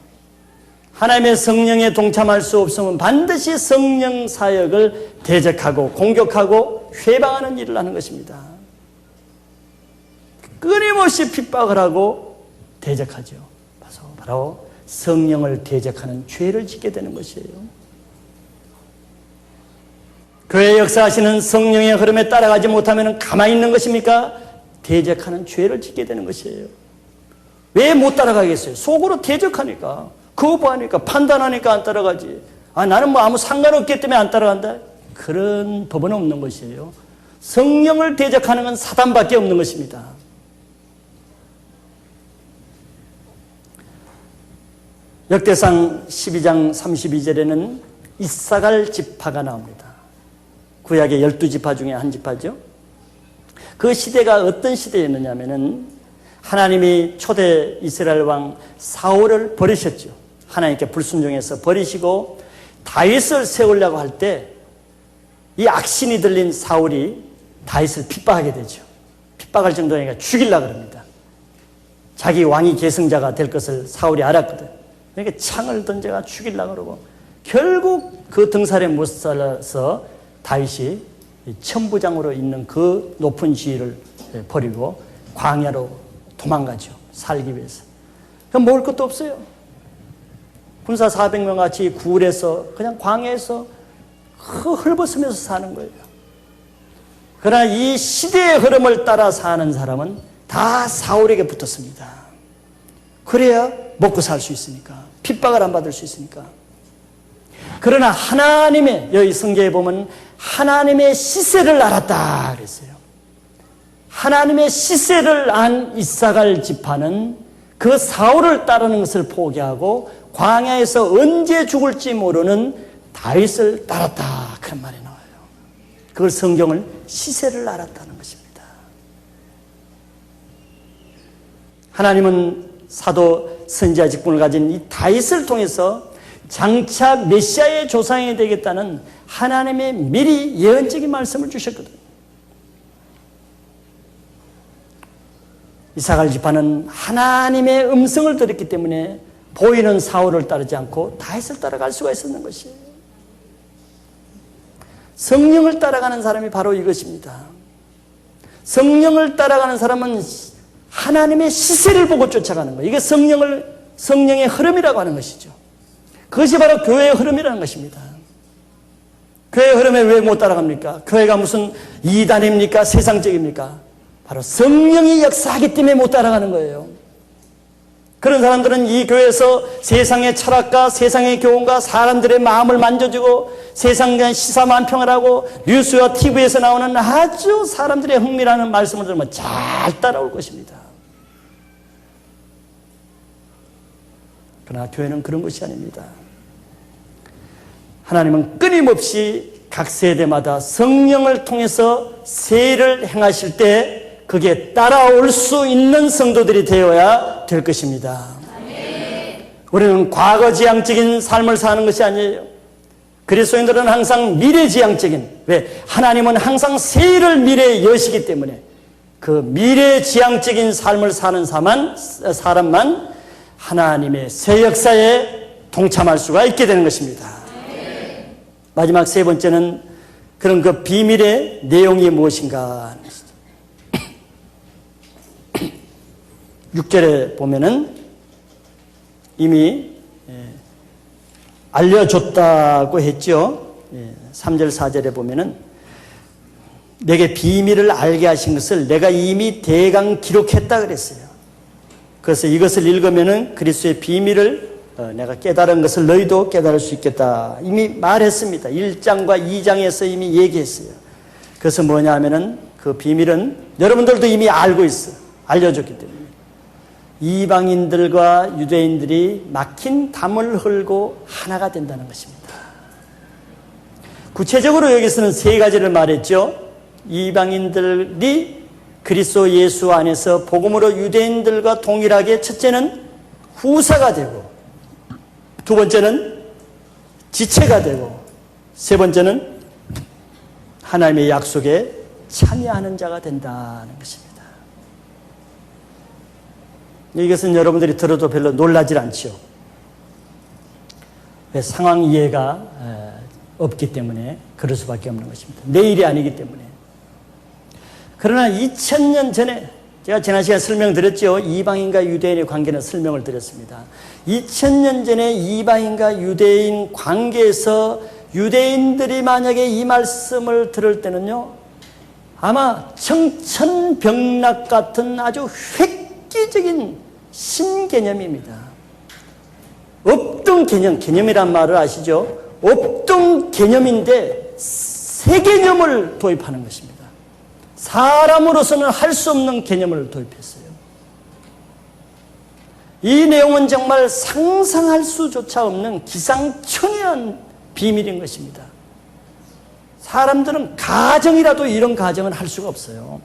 하나님의 성령에 동참할 수 없으면 반드시 성령 사역을 대적하고 공격하고 회방하는 일을 하는 것입니다. 끊임없이 핍박을 하고 대적하죠. 바로 성령을 대적하는 죄를 짓게 되는 것이에요. 교회 역사하시는 성령의 흐름에 따라가지 못하면 가만히 있는 것입니까? 대적하는 죄를 짓게 되는 것이에요. 왜 못 따라가겠어요? 속으로 대적하니까, 거부하니까, 판단하니까 안 따라가지. 나는 뭐 아무 상관없기 때문에 안 따라간다. 그런 법은 없는 것이에요. 성령을 대적하는 건 사단밖에 없는 것입니다. 역대상 12장 32절에는 이사갈 지파가 나옵니다. 구약의 12지파 중에 한 지파죠. 그 시대가 어떤 시대였느냐 하면은 하나님이 초대 이스라엘 왕 사울을 버리셨죠. 하나님께 불순종해서 버리시고 다윗을 세우려고 할 때 이 악신이 들린 사울이 다윗을 핍박하게 되죠. 핍박할 정도니까 죽이려고 합니다. 자기 왕이 계승자가 될 것을 사울이 알았거든. 그러니까 창을 던져가 죽이려고 그러고 결국 그 등살에 못 살아서 다윗이 천부장으로 있는 그 높은 지위를 버리고 광야로 도망가죠. 살기 위해서. 그럼 먹을 것도 없어요. 군사 400명 같이 굴에서 그냥 광야에서 헐벗으면서 사는 거예요. 그러나 이 시대의 흐름을 따라 사는 사람은 다 사울에게 붙었습니다. 그래야 먹고 살 수 있으니까, 핍박을 안 받을 수 있으니까. 그러나 하나님의, 여기 성경에 보면 하나님의 시세를 알았다 그랬어요. 하나님의 시세를 안 이사갈 지파는 그 사울을 따르는 것을 포기하고 광야에서 언제 죽을지 모르는 다윗을 따랐다, 그런 말이 나와요. 그걸 성경을 시세를 알았다는 것입니다. 하나님은 사도 선지자 직분을 가진 이 다윗을 통해서 장차 메시아의 조상이 되겠다는 하나님의 미리 예언적인 말씀을 주셨거든요. 이사갈 지파는 하나님의 음성을 들었기 때문에 보이는 사울을 따르지 않고 다윗을 따라갈 수가 있었는 것이에요. 성령을 따라가는 사람이 바로 이것입니다. 성령을 따라가는 사람은 하나님의 시세를 보고 쫓아가는 거예요. 이게 성령의 흐름이라고 하는 것이죠. 그것이 바로 교회의 흐름이라는 것입니다. 교회의 흐름에 왜 못 따라갑니까? 교회가 무슨 이단입니까? 세상적입니까? 바로 성령이 역사하기 때문에 못 따라가는 거예요. 그런 사람들은 이 교회에서 세상의 철학과 세상의 교훈과 사람들의 마음을 만져주고 세상의 시사만평을 하고 뉴스와 TV에서 나오는 아주 사람들의 흥미라는 말씀을 들으면 잘 따라올 것입니다. 그러나 교회는 그런 것이 아닙니다. 하나님은 끊임없이 각 세대마다 성령을 통해서 세를 행하실 때 그게 따라올 수 있는 성도들이 되어야 될 것입니다. 우리는 과거지향적인 삶을 사는 것이 아니에요. 그리스도인들은 항상 미래지향적인, 왜? 하나님은 항상 세를 미래에 여시기 때문에 그 미래지향적인 삶을 사는 사람만 하나님의 새 역사에 동참할 수가 있게 되는 것입니다. 마지막 세 번째는 그런 그 비밀의 내용이 무엇인가 하는 것이죠. 6절에 보면은 이미 알려줬다고 했죠. 3절 4절에 보면은 내게 비밀을 알게 하신 것을 내가 이미 대강 기록했다 그랬어요. 그래서 이것을 읽으면은 그리스도의 비밀을 내가 깨달은 것을 너희도 깨달을 수 있겠다. 이미 말했습니다. 1장과 2장에서 이미 얘기했어요. 그래서 뭐냐 하면은 그 비밀은 여러분들도 이미 알고 있어요. 알려줬기 때문에. 이방인들과 유대인들이 막힌 담을 흘고 하나가 된다는 것입니다. 구체적으로 여기서는 세 가지를 말했죠. 이방인들이 그리스도 예수 안에서 복음으로 유대인들과 동일하게 첫째는 후사가 되고 두 번째는 지체가 되고 세 번째는 하나님의 약속에 참여하는 자가 된다는 것입니다. 이것은 여러분들이 들어도 별로 놀라질 않죠. 상황 이해가 없기 때문에 그럴 수밖에 없는 것입니다. 내일이 아니기 때문에. 그러나 2000년 전에 제가 지난 시간에 설명드렸죠. 이방인과 유대인의 관계는 설명을 드렸습니다. 2000년 전에 이방인과 유대인 관계에서 유대인들이 만약에 이 말씀을 들을 때는요, 아마 청천벽락 같은 아주 획기적인 신개념입니다. 없던 개념이란 말을 아시죠? 없던 개념인데 새 개념을 도입하는 것입니다. 사람으로서는 할 수 없는 개념을 도입했어요. 이 내용은 정말 상상할 수조차 없는 기상천외한 비밀인 것입니다. 사람들은 가정이라도 이런 가정은 할 수가 없어요.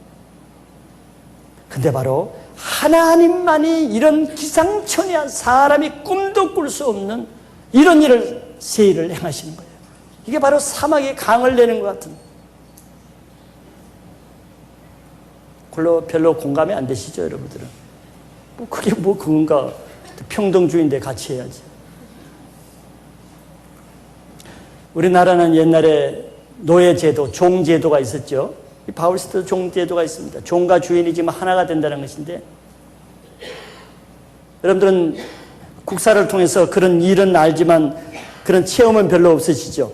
근데 바로 하나님만이 이런 기상천외한 사람이 꿈도 꿀 수 없는 이런 일을 새 일을 행하시는 거예요. 이게 바로 사막에 강을 내는 것 같은. 별로 공감이 안 되시죠, 여러분들은? 그게 그건가? 평등주의인데 같이 해야지. 우리나라는 옛날에 노예제도, 종제도가 있었죠. 바울 시대도 종제도가 있습니다. 종과 주인이 지금 하나가 된다는 것인데, 여러분들은 국사를 통해서 그런 일은 알지만 그런 체험은 별로 없으시죠?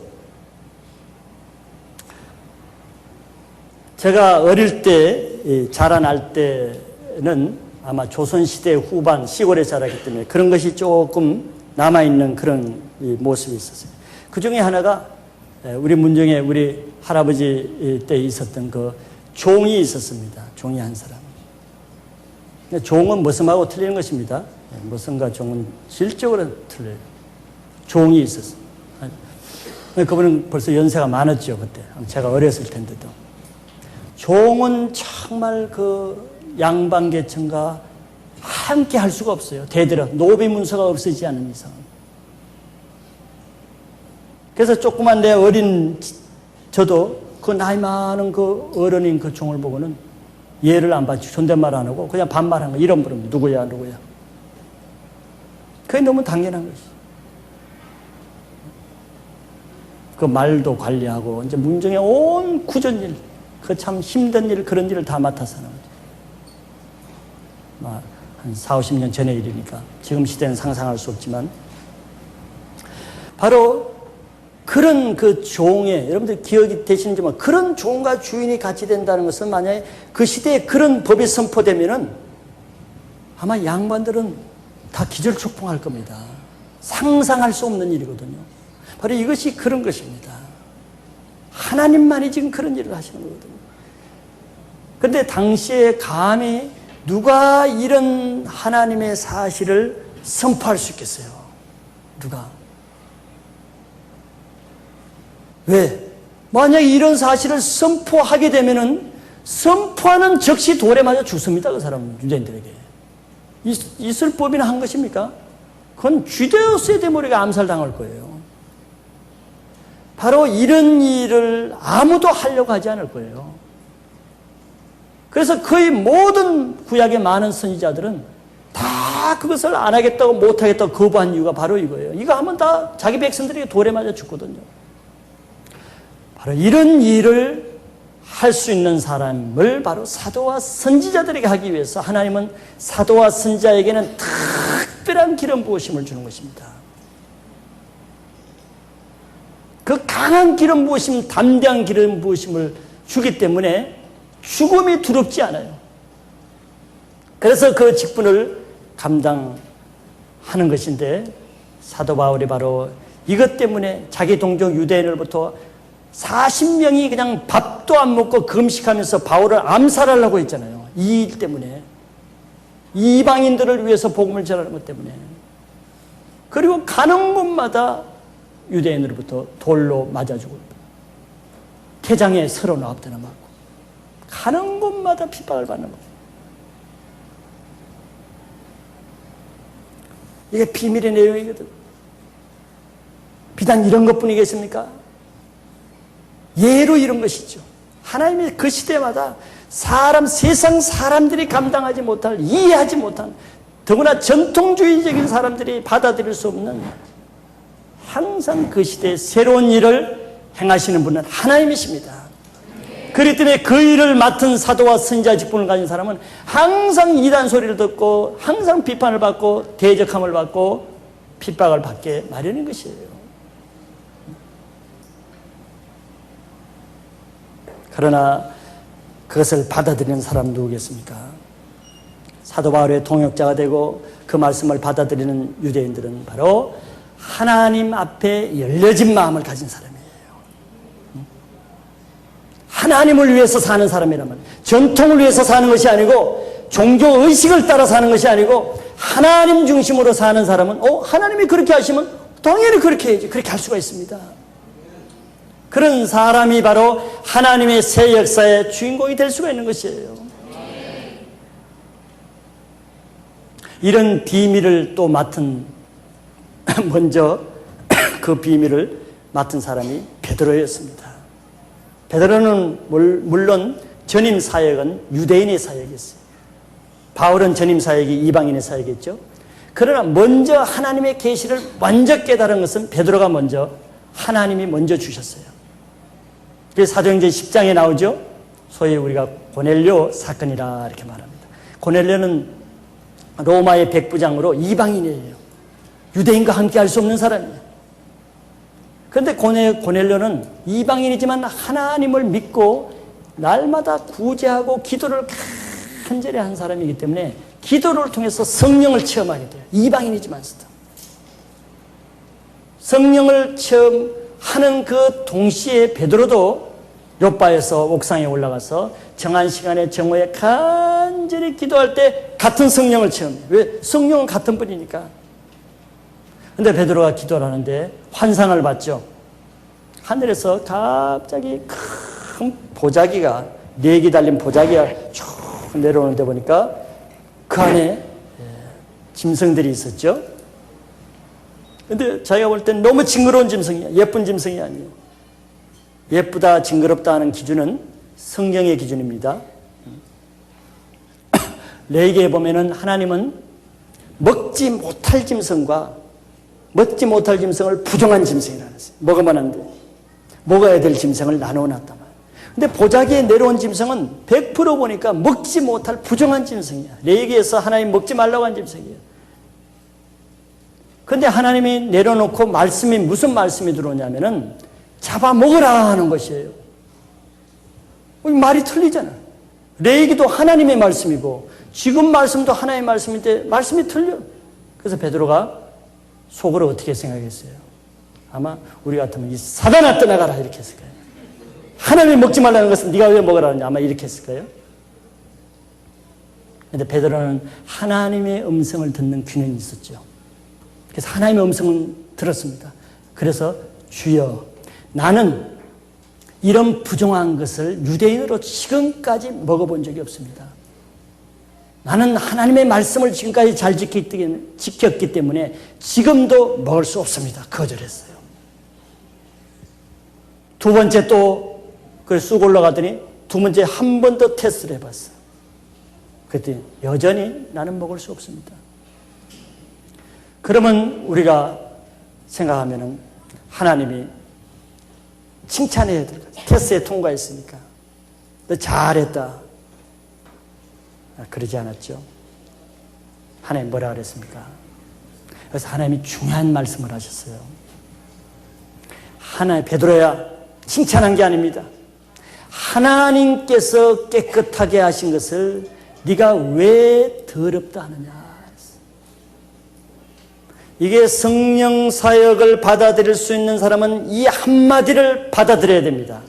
제가 어릴 때, 자라날 때는 아마 조선시대 후반 시골에 자랐기 때문에 그런 것이 조금 남아있는 그런 모습이 있었어요. 그 중에 하나가 우리 문정에 우리 할아버지 때 있었던 그 종이 있었습니다. 종이 한 사람. 종은 머슴하고 틀리는 것입니다. 머슴과 종은 질적으로 틀려요. 종이 있었어요. 그분은 벌써 연세가 많았죠, 그때. 제가 어렸을 텐데도. 종은 정말 그 양반계층과 함께 할 수가 없어요. 대들어. 노비 문서가 없어지지 않은 이상. 그래서 조그만 내 어린 저도 그 나이 많은 그 어른인 그 종을 보고는 예를 안 받지. 존댓말 안 하고 그냥 반말한 거. 이런 부름. 누구야, 누구야. 그게 너무 당연한 것이. 그 말도 관리하고 이제 문정의 온 구전일, 그 참 힘든 일, 그런 일을 다 맡아서 하는 거죠. 한 40, 50년 전의 일이니까 지금 시대는 상상할 수 없지만 바로 그런 그 종에 여러분들 기억이 되시는지 모르겠지만 그런 종과 주인이 같이 된다는 것은 만약에 그 시대에 그런 법이 선포되면은 아마 양반들은 다 기절초풍할 겁니다. 상상할 수 없는 일이거든요. 바로 이것이 그런 것입니다. 하나님만이 지금 그런 일을 하시는 거거든요. 그런데 당시에 감히 누가 이런 하나님의 사실을 선포할 수 있겠어요? 누가? 왜? 만약에 이런 사실을 선포하게 되면은 선포하는 즉시 돌에 맞아 죽습니다. 그 사람은 유대인들에게. 있을 법이나 한 것입니까? 그건 주되어 세대머리가 암살당할 거예요. 바로 이런 일을 아무도 하려고 하지 않을 거예요. 그래서 거의 모든 구약의 많은 선지자들은 다 그것을 안 하겠다고 못 하겠다고 거부한 이유가 바로 이거예요. 이거 하면 다 자기 백성들에게 돌에 맞아 죽거든요. 바로 이런 일을 할 수 있는 사람을 바로 사도와 선지자들에게 하기 위해서 하나님은 사도와 선지자에게는 특별한 기름 부으심을 주는 것입니다. 그 강한 기름 부으심, 담대한 기름 부으심을 주기 때문에 죽음이 두렵지 않아요. 그래서 그 직분을 감당하는 것인데 사도 바울이 바로 이것 때문에 자기 동족 유대인으로부터 40명이 그냥 밥도 안 먹고 금식하면서 바울을 암살하려고 했잖아요. 이 일 때문에. 이방인들을 위해서 복음을 전하는 것 때문에. 그리고 가는 곳마다 유대인으로부터 돌로 맞아 죽고 태장에 서로 납대나 맞고 가는 곳마다 핍박을 받는 거예요. 이게 비밀의 내용이거든. 비단 이런 것뿐이겠습니까? 예로 이런 것이죠. 하나님이 그 시대마다 세상 사람들이 감당하지 못할, 이해하지 못한, 더구나 전통주의적인 사람들이 받아들일 수 없는 항상 그 시대에 새로운 일을 행하시는 분은 하나님이십니다. 그렇기 때문에 그 일을 맡은 사도와 선지자 직분을 가진 사람은 항상 이단 소리를 듣고 항상 비판을 받고 대적함을 받고 핍박을 받게 마련인 것이에요. 그러나 그것을 받아들이는 사람 누구겠습니까? 사도 바울의 동역자가 되고 그 말씀을 받아들이는 유대인들은 바로 하나님 앞에 열려진 마음을 가진 사람이에요. 하나님을 위해서 사는 사람이라면 전통을 위해서 사는 것이 아니고 종교의식을 따라 사는 것이 아니고 하나님 중심으로 사는 사람은 하나님이 그렇게 하시면 당연히 그렇게 해야지. 그렇게 할 수가 있습니다. 그런 사람이 바로 하나님의 새 역사의 주인공이 될 수가 있는 것이에요. 이런 비밀을 또 맡은 먼저 그 비밀을 맡은 사람이 베드로였습니다. 베드로는 물론 전임 사역은 유대인의 사역이었어요. 바울은 전임 사역이 이방인의 사역이었죠. 그러나 먼저 하나님의 계시를 먼저 깨달은 것은 베드로가 먼저 하나님이 먼저 주셨어요. 그래서 사도행전 10장에 나오죠. 소위 우리가 고넬료 사건이라 이렇게 말합니다. 고넬료는 로마의 백부장으로 이방인이에요. 유대인과 함께 할 수 없는 사람이에요. 그런데 고넬료는 이방인이지만 하나님을 믿고 날마다 구제하고 기도를 간절히 한 사람이기 때문에 기도를 통해서 성령을 체험하게 돼요. 이방인이지만서도. 성령을 체험하는 그 동시에 베드로도 요바에서 옥상에 올라가서 정한 시간에 정오에 간절히 기도할 때 같은 성령을 체험해요. 왜? 성령은 같은 분이니까. 근데 베드로가 기도를 하는데 환상을 봤죠. 하늘에서 갑자기 큰 보자기가, 4개 달린 보자기가 쭉 내려오는데 보니까 그 안에 짐승들이 있었죠. 근데 자기가 볼 땐 너무 징그러운 짐승이야. 예쁜 짐승이 아니에요. 예쁘다, 징그럽다 하는 기준은 성경의 기준입니다. 레위기에 보면은 하나님은 먹지 못할 짐승과 먹지 못할 짐승을 부정한 짐승이라고 했어요. 먹으면 안 돼. 먹어야 될 짐승을 나누어 놨단 말이에요. 근데 보자기에 내려온 짐승은 100% 보니까 먹지 못할 부정한 짐승이야. 레위기에서 하나님 먹지 말라고 한 짐승이에요. 근데 하나님이 내려놓고 말씀이 무슨 말씀이 들어오냐면은 잡아먹으라 하는 것이에요. 말이 틀리잖아. 레위기도 하나님의 말씀이고 지금 말씀도 하나님의 말씀인데 말씀이 틀려. 그래서 베드로가 속으로 어떻게 생각했어요? 아마 우리 같으면 이 사단아 떠나가라 이렇게 했을 거예요. 하나님이 먹지 말라는 것은 네가 왜 먹으라느냐 아마 이렇게 했을 거예요. 그런데 베드로는 하나님의 음성을 듣는 귀는 있었죠. 그래서 하나님의 음성을 들었습니다. 그래서 주여, 나는 이런 부정한 것을 유대인으로 지금까지 먹어본 적이 없습니다. 나는 하나님의 말씀을 지금까지 잘 지켰기 때문에 지금도 먹을 수 없습니다. 거절했어요. 두 번째 또 그걸 쑥 올라가더니 두 번째 한 번 더 테스트를 해봤어요. 그랬더니 여전히 나는 먹을 수 없습니다. 그러면 우리가 생각하면은 하나님이 칭찬해야 될 거죠. 테스트에 통과했으니까. 너 잘했다. 그러지 않았죠. 하나님 뭐라 그랬습니까? 그래서 하나님이 중요한 말씀을 하셨어요. 하나님, 베드로야, 칭찬한 게 아닙니다. 하나님께서 깨끗하게 하신 것을 네가 왜 더럽다 하느냐. 이게 성령 사역을 받아들일 수 있는 사람은 이 한마디를 받아들여야 됩니다.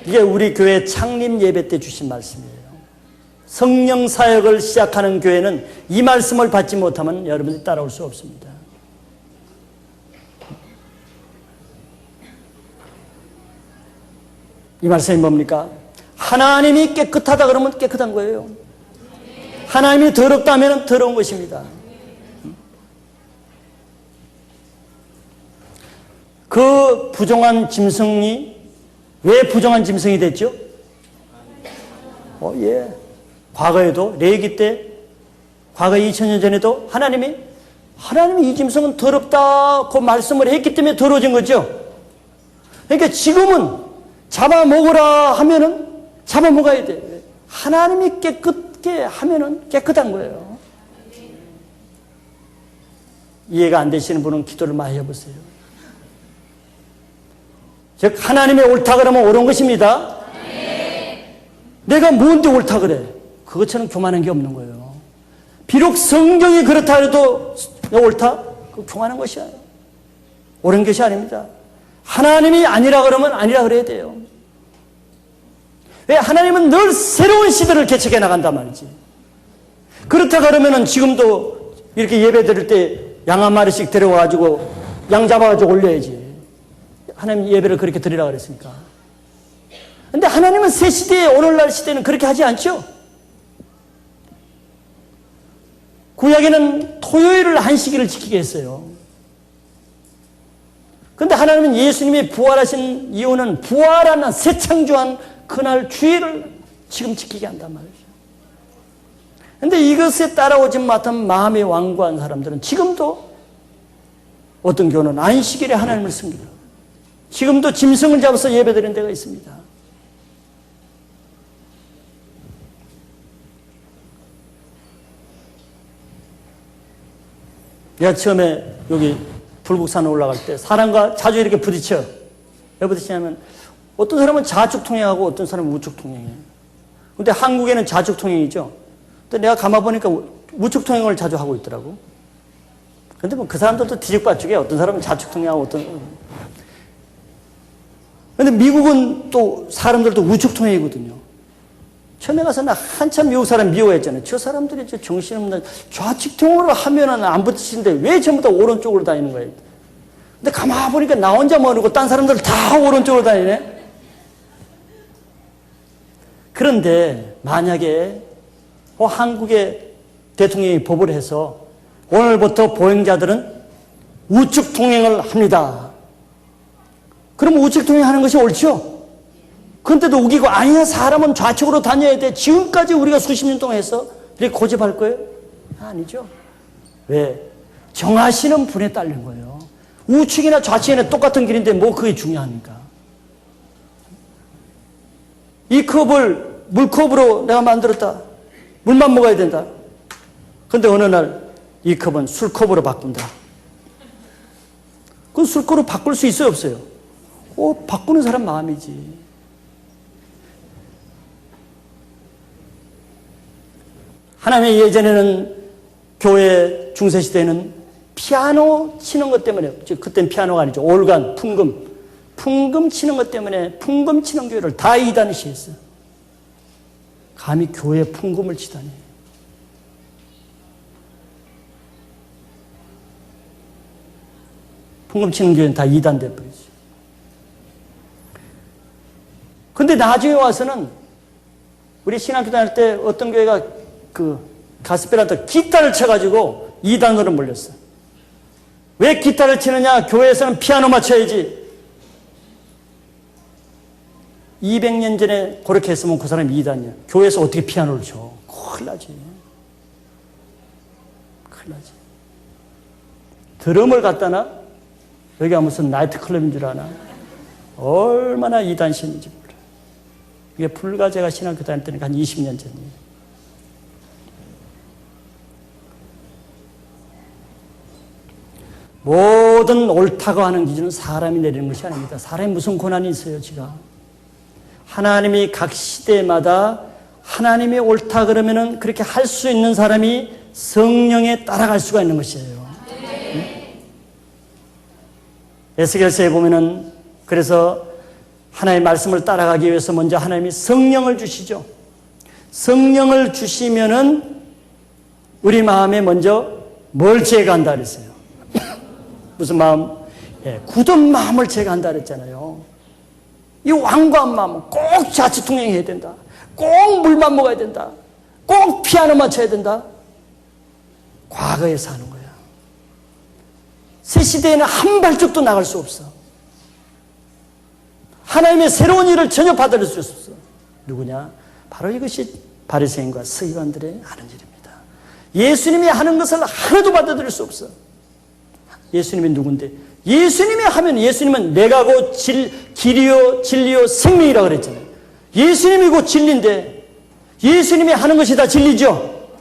이게 우리 교회 창립 예배 때 주신 말씀이에요. 성령 사역을 시작하는 교회는 이 말씀을 받지 못하면 여러분이 따라올 수 없습니다. 이 말씀이 뭡니까? 하나님이 깨끗하다 그러면 깨끗한 거예요. 하나님이 더럽다면 더러운 것입니다. 그 부정한 짐승이 왜 부정한 짐승이 됐죠? 예. 과거에도 레위기 때 과거 2000년 전에도 하나님이 이 짐승은 더럽다고 말씀을 했기 때문에 더러워진 거죠. 그러니까 지금은 잡아먹으라 하면은 잡아먹어야 돼. 하나님이 깨끗게 하면은 깨끗한 거예요. 이해가 안 되시는 분은 기도를 많이 해보세요. 즉 하나님의 옳다 그러면 옳은 것입니다. 내가 뭔데 옳다 그래? 그것처럼 교만한 게 없는 거예요. 비록 성경이 그렇다 해도 옳다? 그 교만한 것이야. 옳은 것이 아닙니다. 하나님이 아니라 그러면 아니라 그래야 돼요. 왜? 하나님은 늘 새로운 시대를 개척해 나간단 말이지. 그렇다 그러면은 지금도 이렇게 예배 드릴 때 양 한 마리씩 데려와가지고 양 잡아가지고 올려야지. 하나님 예배를 그렇게 드리라고 그랬으니까. 근데 하나님은 새 시대에 오늘날 시대는 그렇게 하지 않죠. 구약에는 토요일을 안식일을 지키게 했어요. 그런데 하나님은 예수님이 부활하신 이유는 부활하는 새 창조한 그날 주일을 지금 지키게 한단 말이죠. 그런데 이것에 따라오지 못한 마음이 완고한 사람들은 지금도 어떤 교회는 안식일에 하나님을 섬깁니다. 지금도 짐승을 잡아서 예배드리는 데가 있습니다. 내가 처음에 여기 불국산에 올라갈 때 사람과 자주 이렇게 부딪혀. 왜 부딪히냐면 어떤 사람은 좌측 통행하고 어떤 사람은 우측 통행해요. 근데 한국에는 좌측 통행이죠. 근데 내가 가만 보니까 우측 통행을 자주 하고 있더라고. 근데 뭐 그 사람들도 뒤죽박죽이야. 어떤 사람은 좌측 통행하고 어떤. 근데 미국은 또 사람들도 우측 통행이거든요. 처음에 가서 나 한참 미국 사람 미워했잖아요. 저 사람들이 저 정신없는 좌측 통행으로 하면은 안 붙이는데 왜 전부 다 오른쪽으로 다니는 거예요. 근데 가만 보니까 나 혼자 모르고 딴 사람들 다 오른쪽으로 다니네. 그런데 만약에 한국의 대통령이 법을 해서 오늘부터 보행자들은 우측 통행을 합니다. 그럼 우측 통행하는 것이 옳죠? 그런데도 우기고 아니야 사람은 좌측으로 다녀야 돼. 지금까지 우리가 수십 년 동안 해서 이렇게 고집할 거예요? 아니죠. 왜? 정하시는 분에 딸린 거예요. 우측이나 좌측이나 똑같은 길인데 뭐 그게 중요합니까? 이 컵을 물컵으로 내가 만들었다. 물만 먹어야 된다. 근데 어느 날 이 컵은 술컵으로 바꾼다. 그건 술컵으로 바꿀 수 있어요, 없어요? 바꾸는 사람 마음이지. 하나님의 예전에는 교회 중세시대에는 피아노 치는 것 때문에, 그때는 피아노가 아니죠. 올간, 풍금 치는 것 때문에 풍금 치는 교회를 다 이단시했어요. 감히 교회에 풍금을 치다니. 풍금 치는 교회는 다 이단돼 버리죠. 근데 나중에 와서는 우리 신학교 다닐 때 어떤 교회가 가스펠한테 기타를 쳐가지고 이단으로 몰렸어. 왜 기타를 치느냐? 교회에서는 피아노 맞춰야지. 200년 전에 그렇게 했으면 그 사람이 이단이야. 교회에서 어떻게 피아노를 쳐? 큰일 나지. 큰일 나지. 드럼을 갖다 놔? 여기가 무슨 나이트클럽인 줄 아나? 얼마나 이단신인지 몰라. 이게 불과 제가 신학교 다닐 때는 한 20년 전이에요. 모든 옳다고 하는 기준은 사람이 내리는 것이 아닙니다. 사람이 무슨 고난이 있어요, 지가. 하나님이 각 시대마다 하나님이 옳다 그러면은 그렇게 할 수 있는 사람이 성령에 따라갈 수가 있는 것이에요. 에스겔서에 보면은 그래서 하나님의 말씀을 따라가기 위해서 먼저 하나님이 성령을 주시죠. 성령을 주시면은 우리 마음에 먼저 뭘 제거한다 그랬어요. 무슨 마음? 굳은 마음을 제거한다 그랬잖아요. 이 완고한 마음은 꼭 좌측 통행해야 된다. 꼭 물만 먹어야 된다. 꼭 피아노 맞춰야 된다. 과거에 사는 거야. 새 시대에는 한 발짝도 나갈 수 없어. 하나님의 새로운 일을 전혀 받아들일 수 없어. 누구냐? 바로 이것이 바리새인과 서기관들의 하는 일입니다. 예수님이 하는 것을 하나도 받아들일 수 없어. 예수님이 누군데? 예수님이 하면 예수님은 내가 곧 길이요 진리요 생명이라고 그랬잖아요. 예수님이 곧 진리인데 예수님이 하는 것이 다 진리죠?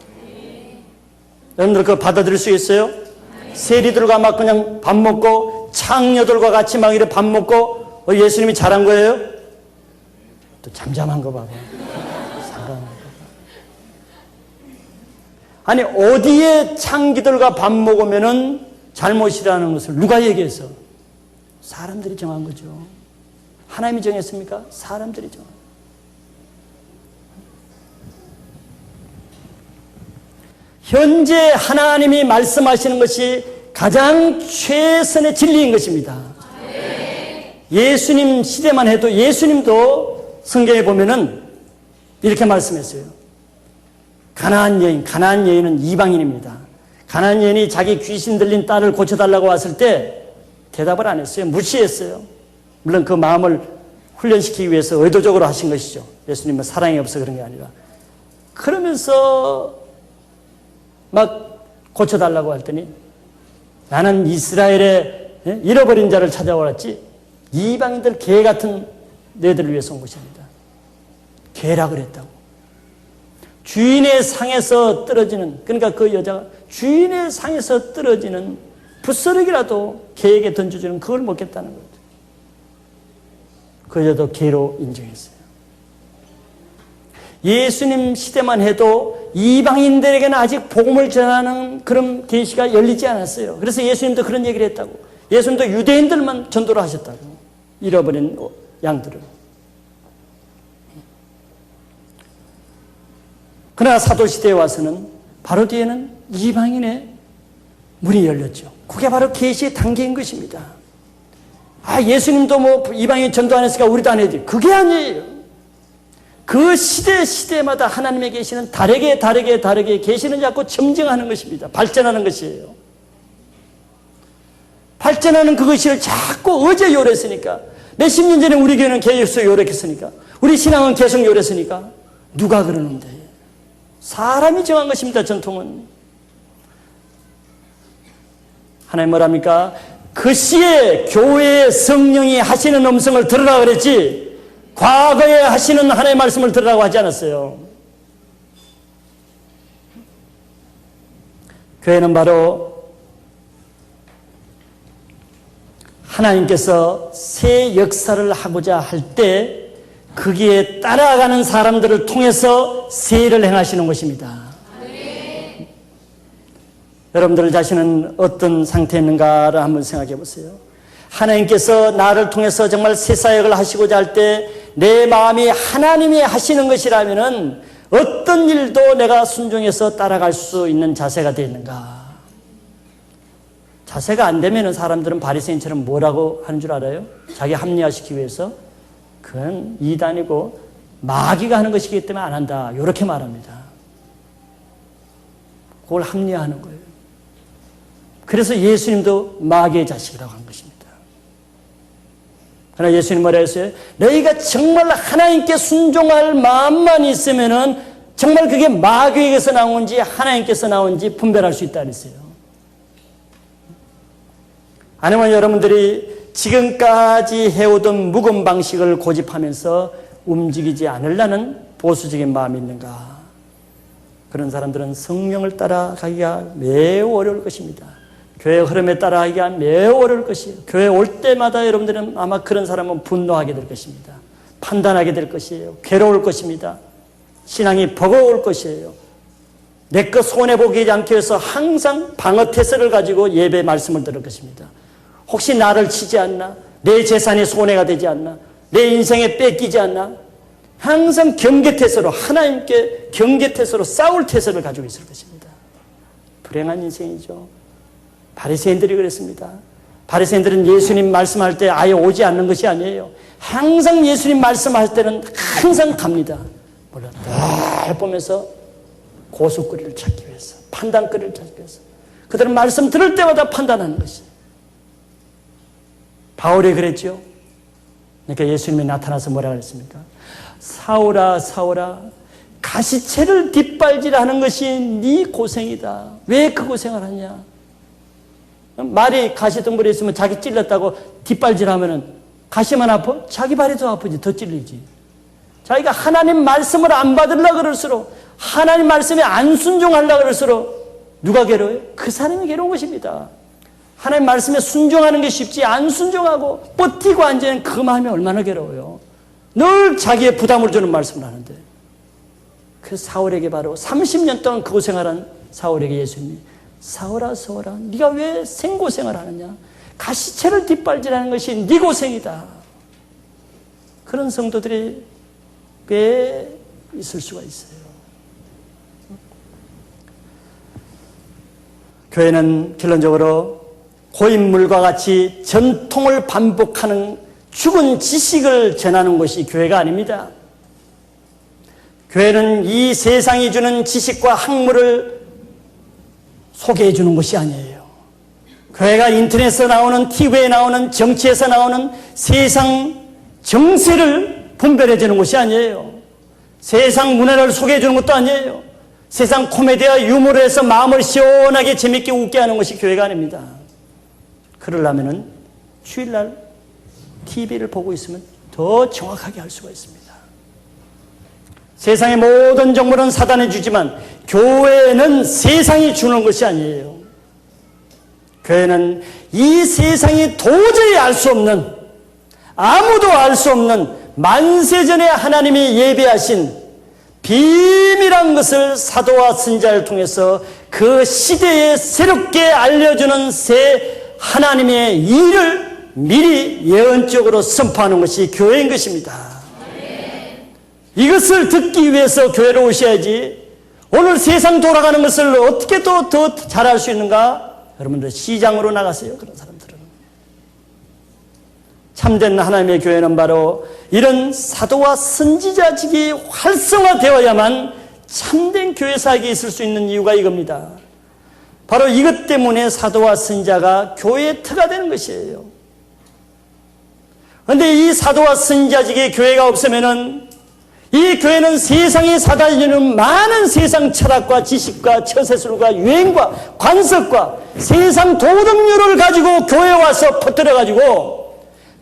여러분들 그거 받아들일 수 있어요? 세리들과 막 그냥 밥 먹고 창녀들과 같이 막 이렇게 밥 먹고 예수님이 잘한 거예요? 또 잠잠한 거 봐봐. 상관한 거. 아니 어디에 창기들과 밥 먹으면은 잘못이라는 것을 누가 얘기했어? 사람들이 정한 거죠. 하나님이 정했습니까? 사람들이 정한 거예요. 현재 하나님이 말씀하시는 것이 가장 최선의 진리인 것입니다. 예수님 시대만 해도 예수님도 성경에 보면은 이렇게 말씀했어요. 가나안 여인은 이방인입니다. 가나안 여인이 자기 귀신 들린 딸을 고쳐달라고 왔을 때 대답을 안 했어요. 무시했어요. 물론 그 마음을 훈련시키기 위해서 의도적으로 하신 것이죠. 예수님은 사랑이 없어 그런 게 아니라. 그러면서 막 고쳐달라고 했더니 나는 이스라엘의 잃어버린 자를 찾아왔지 이방인들 개 같은 너희들을 위해서 온 것이 아니다. 개락을 했다고. 주인의 상에서 떨어지는, 그러니까 그 여자가 주인의 상에서 떨어지는 붓서럭이라도 개에게 던져주는 그걸 먹겠다는 거죠. 그저도 개로 인정했어요. 예수님 시대만 해도 이방인들에게는 아직 복음을 전하는 그런 계시가 열리지 않았어요. 그래서 예수님도 그런 얘기를 했다고. 예수님도 유대인들만 전도를 하셨다고. 잃어버린 양들을. 그러나 사도시대에 와서는 바로 뒤에는 이방인의 문이 열렸죠. 그게 바로 계시의 단계인 것입니다. 예수님도 뭐 이방인 전도 안 했으니까 우리도 안 해야 돼. 그게 아니에요. 그 시대마다 하나님의 계시는 다르게 계시는 자꾸 점증하는 것입니다. 발전하는 것이에요. 발전하는 그것을 자꾸 어제 요랬으니까, 몇십 년 전에 우리 교회는 계속 요랬겠으니까, 우리 신앙은 계속 요랬으니까 누가 그러는데? 사람이 정한 것입니다. 전통은. 하나님 뭐랍니까? 그 시에 교회의 성령이 하시는 음성을 들으라 그랬지, 과거에 하시는 하나님의 말씀을 들으라고 하지 않았어요. 교회는 바로 하나님께서 새 역사를 하고자 할 때 거기에 따라가는 사람들을 통해서 새를 행하시는 것입니다. 네. 여러분들 자신은 어떤 상태에 있는가를 한번 생각해 보세요. 하나님께서 나를 통해서 정말 새 사역을 하시고자 할 때 내 마음이 하나님이 하시는 것이라면은 어떤 일도 내가 순종해서 따라갈 수 있는 자세가 되어 있는가? 자세가 안 되면은 사람들은 바리새인처럼 뭐라고 하는 줄 알아요? 자기 합리화시키기 위해서 그건 이단이고 마귀가 하는 것이기 때문에 안 한다. 이렇게 말합니다. 그걸 합리화하는 거예요. 그래서 예수님도 마귀의 자식이라고 한 것입니다. 그러나 예수님 뭐라 했어요? 너희가 정말 하나님께 순종할 마음만 있으면은 정말 그게 마귀에게서 나온지 하나님께서 나온지 분별할 수 있다 그랬어요. 아니면 여러분들이 지금까지 해오던 묵은 방식을 고집하면서 움직이지 않으려는 보수적인 마음이 있는가? 그런 사람들은 성령을 따라가기가 매우 어려울 것입니다. 교회 흐름에 따라가기가 매우 어려울 것이에요. 교회 올 때마다 여러분들은 아마 그런 사람은 분노하게 될 것입니다. 판단하게 될 것이에요. 괴로울 것입니다. 신앙이 버거울 것이에요. 내 것 손해보기 않기 위해서 항상 방어태세를 가지고 예배 말씀을 들을 것입니다. 혹시 나를 치지 않나? 내 재산이 손해가 되지 않나? 내 인생에 뺏기지 않나? 항상 경계태세로, 하나님께 경계태세로 싸울 태세를 가지고 있을 것입니다. 불행한 인생이죠. 바리새인들이 그랬습니다. 바리새인들은 예수님 말씀할 때 아예 오지 않는 것이 아니에요. 항상 예수님 말씀할 때는 항상 갑니다. 몰라, 늘 보면서 고수거리를 찾기 위해서, 판단거리를 찾기 위해서. 그들은 말씀 들을 때마다 판단하는 것이에요. 바울이 그랬죠. 그러니까 예수님이 나타나서 뭐라 그랬습니까? 사울아 사울아 가시채를 뒷발질하는 것이 네 고생이다. 왜 그 고생을 하냐? 말이 가시덩굴에 있으면 자기 찔렸다고 뒷발질하면은 가시만 아파? 자기 발이 더 아프지, 더 찔리지. 자기가 하나님 말씀을 안 받으려고 그럴수록, 하나님 말씀에 안 순종하려고 그럴수록 누가 괴로워요? 그 사람이 괴로운 것입니다. 하나님 말씀에 순종하는 게 쉽지, 안 순종하고 버티고 앉아있는 그 마음이 얼마나 괴로워요. 늘 자기의 부담을 주는 말씀을 하는데. 그 사울에게 바로 30년 동안 그 고생하는 사울에게 예수님이 사울아 사울아 네가 왜 생고생을 하느냐? 가시채를 뒷발질하는 것이 네 고생이다. 그런 성도들이 꽤 있을 수가 있어요. 교회는 결론적으로 고인물과 같이 전통을 반복하는 죽은 지식을 전하는 것이 교회가 아닙니다. 교회는 이 세상이 주는 지식과 학문을 소개해 주는 것이 아니에요. 교회가 인터넷에서 나오는, TV에 나오는, 정치에서 나오는 세상 정세를 분별해 주는 것이 아니에요. 세상 문화를 소개해 주는 것도 아니에요. 세상 코미디와 유머로 해서 마음을 시원하게 재밌게 웃게 하는 것이 교회가 아닙니다. 그러려면은 주일날 TV를 보고 있으면 더 정확하게 할 수가 있습니다. 세상의 모든 정보는 사단이 주지만 교회는 세상이 주는 것이 아니에요. 교회는 이 세상이 도저히 알 수 없는 아무도 알 수 없는 만세전에 하나님이 예비하신 비밀한 것을 사도와 선지자를 통해서 그 시대에 새롭게 알려주는 새 하나님의 일을 미리 예언적으로 선포하는 것이 교회인 것입니다. 이것을 듣기 위해서 교회로 오셔야지. 오늘 세상 돌아가는 것을 어떻게 더 잘할 수 있는가? 여러분들 시장으로 나가세요. 그런 사람들은. 참된 하나님의 교회는 바로 이런 사도와 선지자직이 활성화되어야만 참된 교회 사역이 있을 수 있는 이유가 이겁니다. 바로 이것 때문에 사도와 선지자가 교회의 터가 되는 것이에요. 그런데 이 사도와 선지자직의 교회가 없으면은 이 교회는 세상에 사다주는 많은 세상 철학과 지식과 처세술과 유행과 관습과 세상 도덕률을 가지고 교회에 와서 퍼뜨려가지고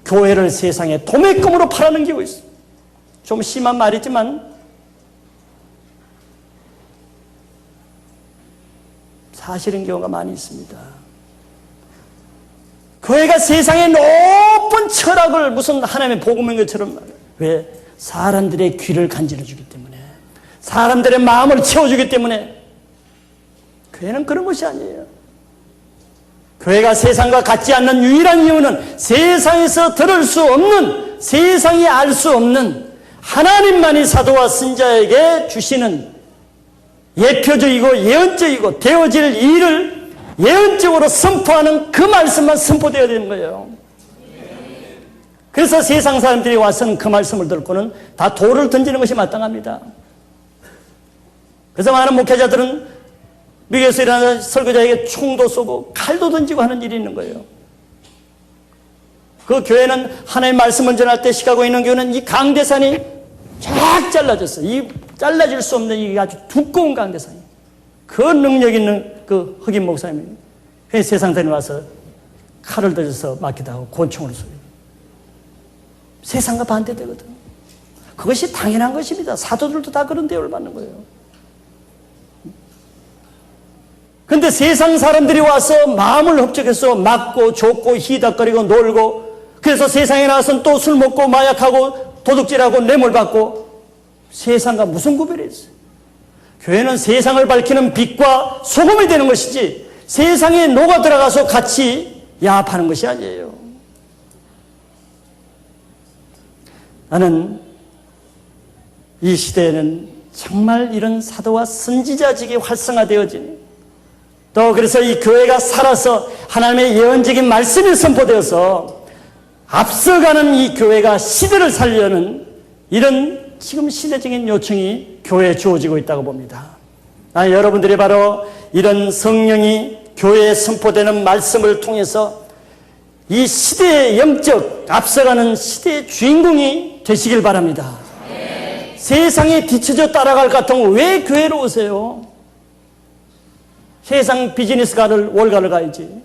교회를 세상에 도매금으로 팔아넘기고 있어요. 좀 심한 말이지만 사실인 경우가 많이 있습니다. 교회가 세상의 높은 철학을 무슨 하나님의 복음인 것처럼 왜? 사람들의 귀를 간지러주기 때문에, 사람들의 마음을 채워주기 때문에. 교회는 그런 것이 아니에요. 교회가 세상과 같지 않는 유일한 이유는 세상에서 들을 수 없는, 세상이 알 수 없는 하나님만이 사도와 선지자에게 주시는 예표적이고 예언적이고 되어질 일을 예언적으로 선포하는 그 말씀만 선포되어야 되는 거예요. 그래서 세상 사람들이 와서는 그 말씀을 듣고는 다 돌을 던지는 것이 마땅합니다. 그래서 많은 목회자들은 미국에서 일하는 설교자에게 총도 쏘고 칼도 던지고 하는 일이 있는 거예요. 그 교회는 하나님의 말씀을 전할 때 시카고에 있는 교회는 이 강대산이 쫙 잘라졌어요. 이 잘라질 수 없는 이 아주 두꺼운 강대산이. 그 능력 있는 그 흑인 목사님이 세상 사람이 와서 칼을 던져서 맞기도 하고 권총을 쏘요. 세상과 반대되거든. 그것이 당연한 것입니다. 사도들도 다 그런 대우를 받는 거예요. 그런데 세상 사람들이 와서 마음을 흡족해서 맞고 좁고 희닥거리고 놀고, 그래서 세상에 나와서는 또 술 먹고 마약하고 도둑질하고 뇌물받고, 세상과 무슨 구별이 있어요? 교회는 세상을 밝히는 빛과 소금이 되는 것이지 세상에 녹아 들어가서 같이 야합하는 것이 아니에요. 나는 이 시대에는 정말 이런 사도와 선지자직이 활성화되어지니, 또 그래서 이 교회가 살아서 하나님의 예언적인 말씀이 선포되어서 앞서가는 이 교회가 시대를 살려는 이런 지금 시대적인 요청이 교회에 주어지고 있다고 봅니다. 여러분들이 바로 이런 성령이 교회에 선포되는 말씀을 통해서 이 시대의 영적 앞서가는 시대의 주인공이 되시길 바랍니다. 네. 세상에 뒤처져 따라갈 것 같으면 왜 교회로 오세요? 세상 비즈니스가를 월가를 가야지.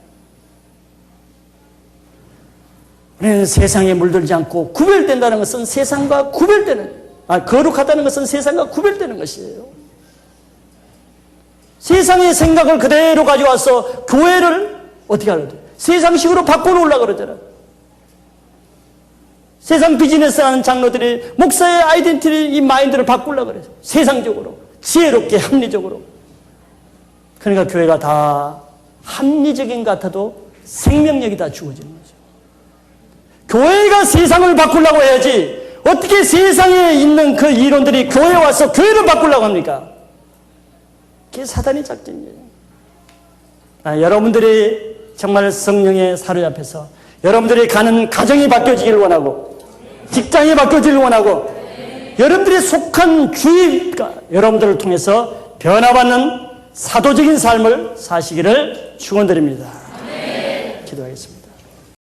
우리는 세상에 물들지 않고 구별된다는 것은 세상과 구별되는, 거룩하다는 것은 세상과 구별되는 것이에요. 세상의 생각을 그대로 가져와서 교회를 어떻게 하려고 세상식으로 바꿔놓으려고 그러잖아. 세상 비즈니스 하는 장로들이 목사의 아이덴티티, 이 마인드를 바꾸려고 그래요. 세상적으로, 지혜롭게, 합리적으로. 그러니까 교회가 다 합리적인 것 같아도 생명력이 다 죽어지는 거죠. 교회가 세상을 바꾸려고 해야지 어떻게 세상에 있는 그 이론들이 교회에 와서 교회를 바꾸려고 합니까? 그게 사단의 작전이에요. 여러분들이 정말 성령에 사로잡혀서 여러분들이 가는 가정이 바뀌어지기를 원하고, 직장이 바뀌어지기를 원하고, 여러분들이 속한 주위가 여러분들을 통해서 변화받는 사도적인 삶을 사시기를 축원드립니다. 기도하겠습니다.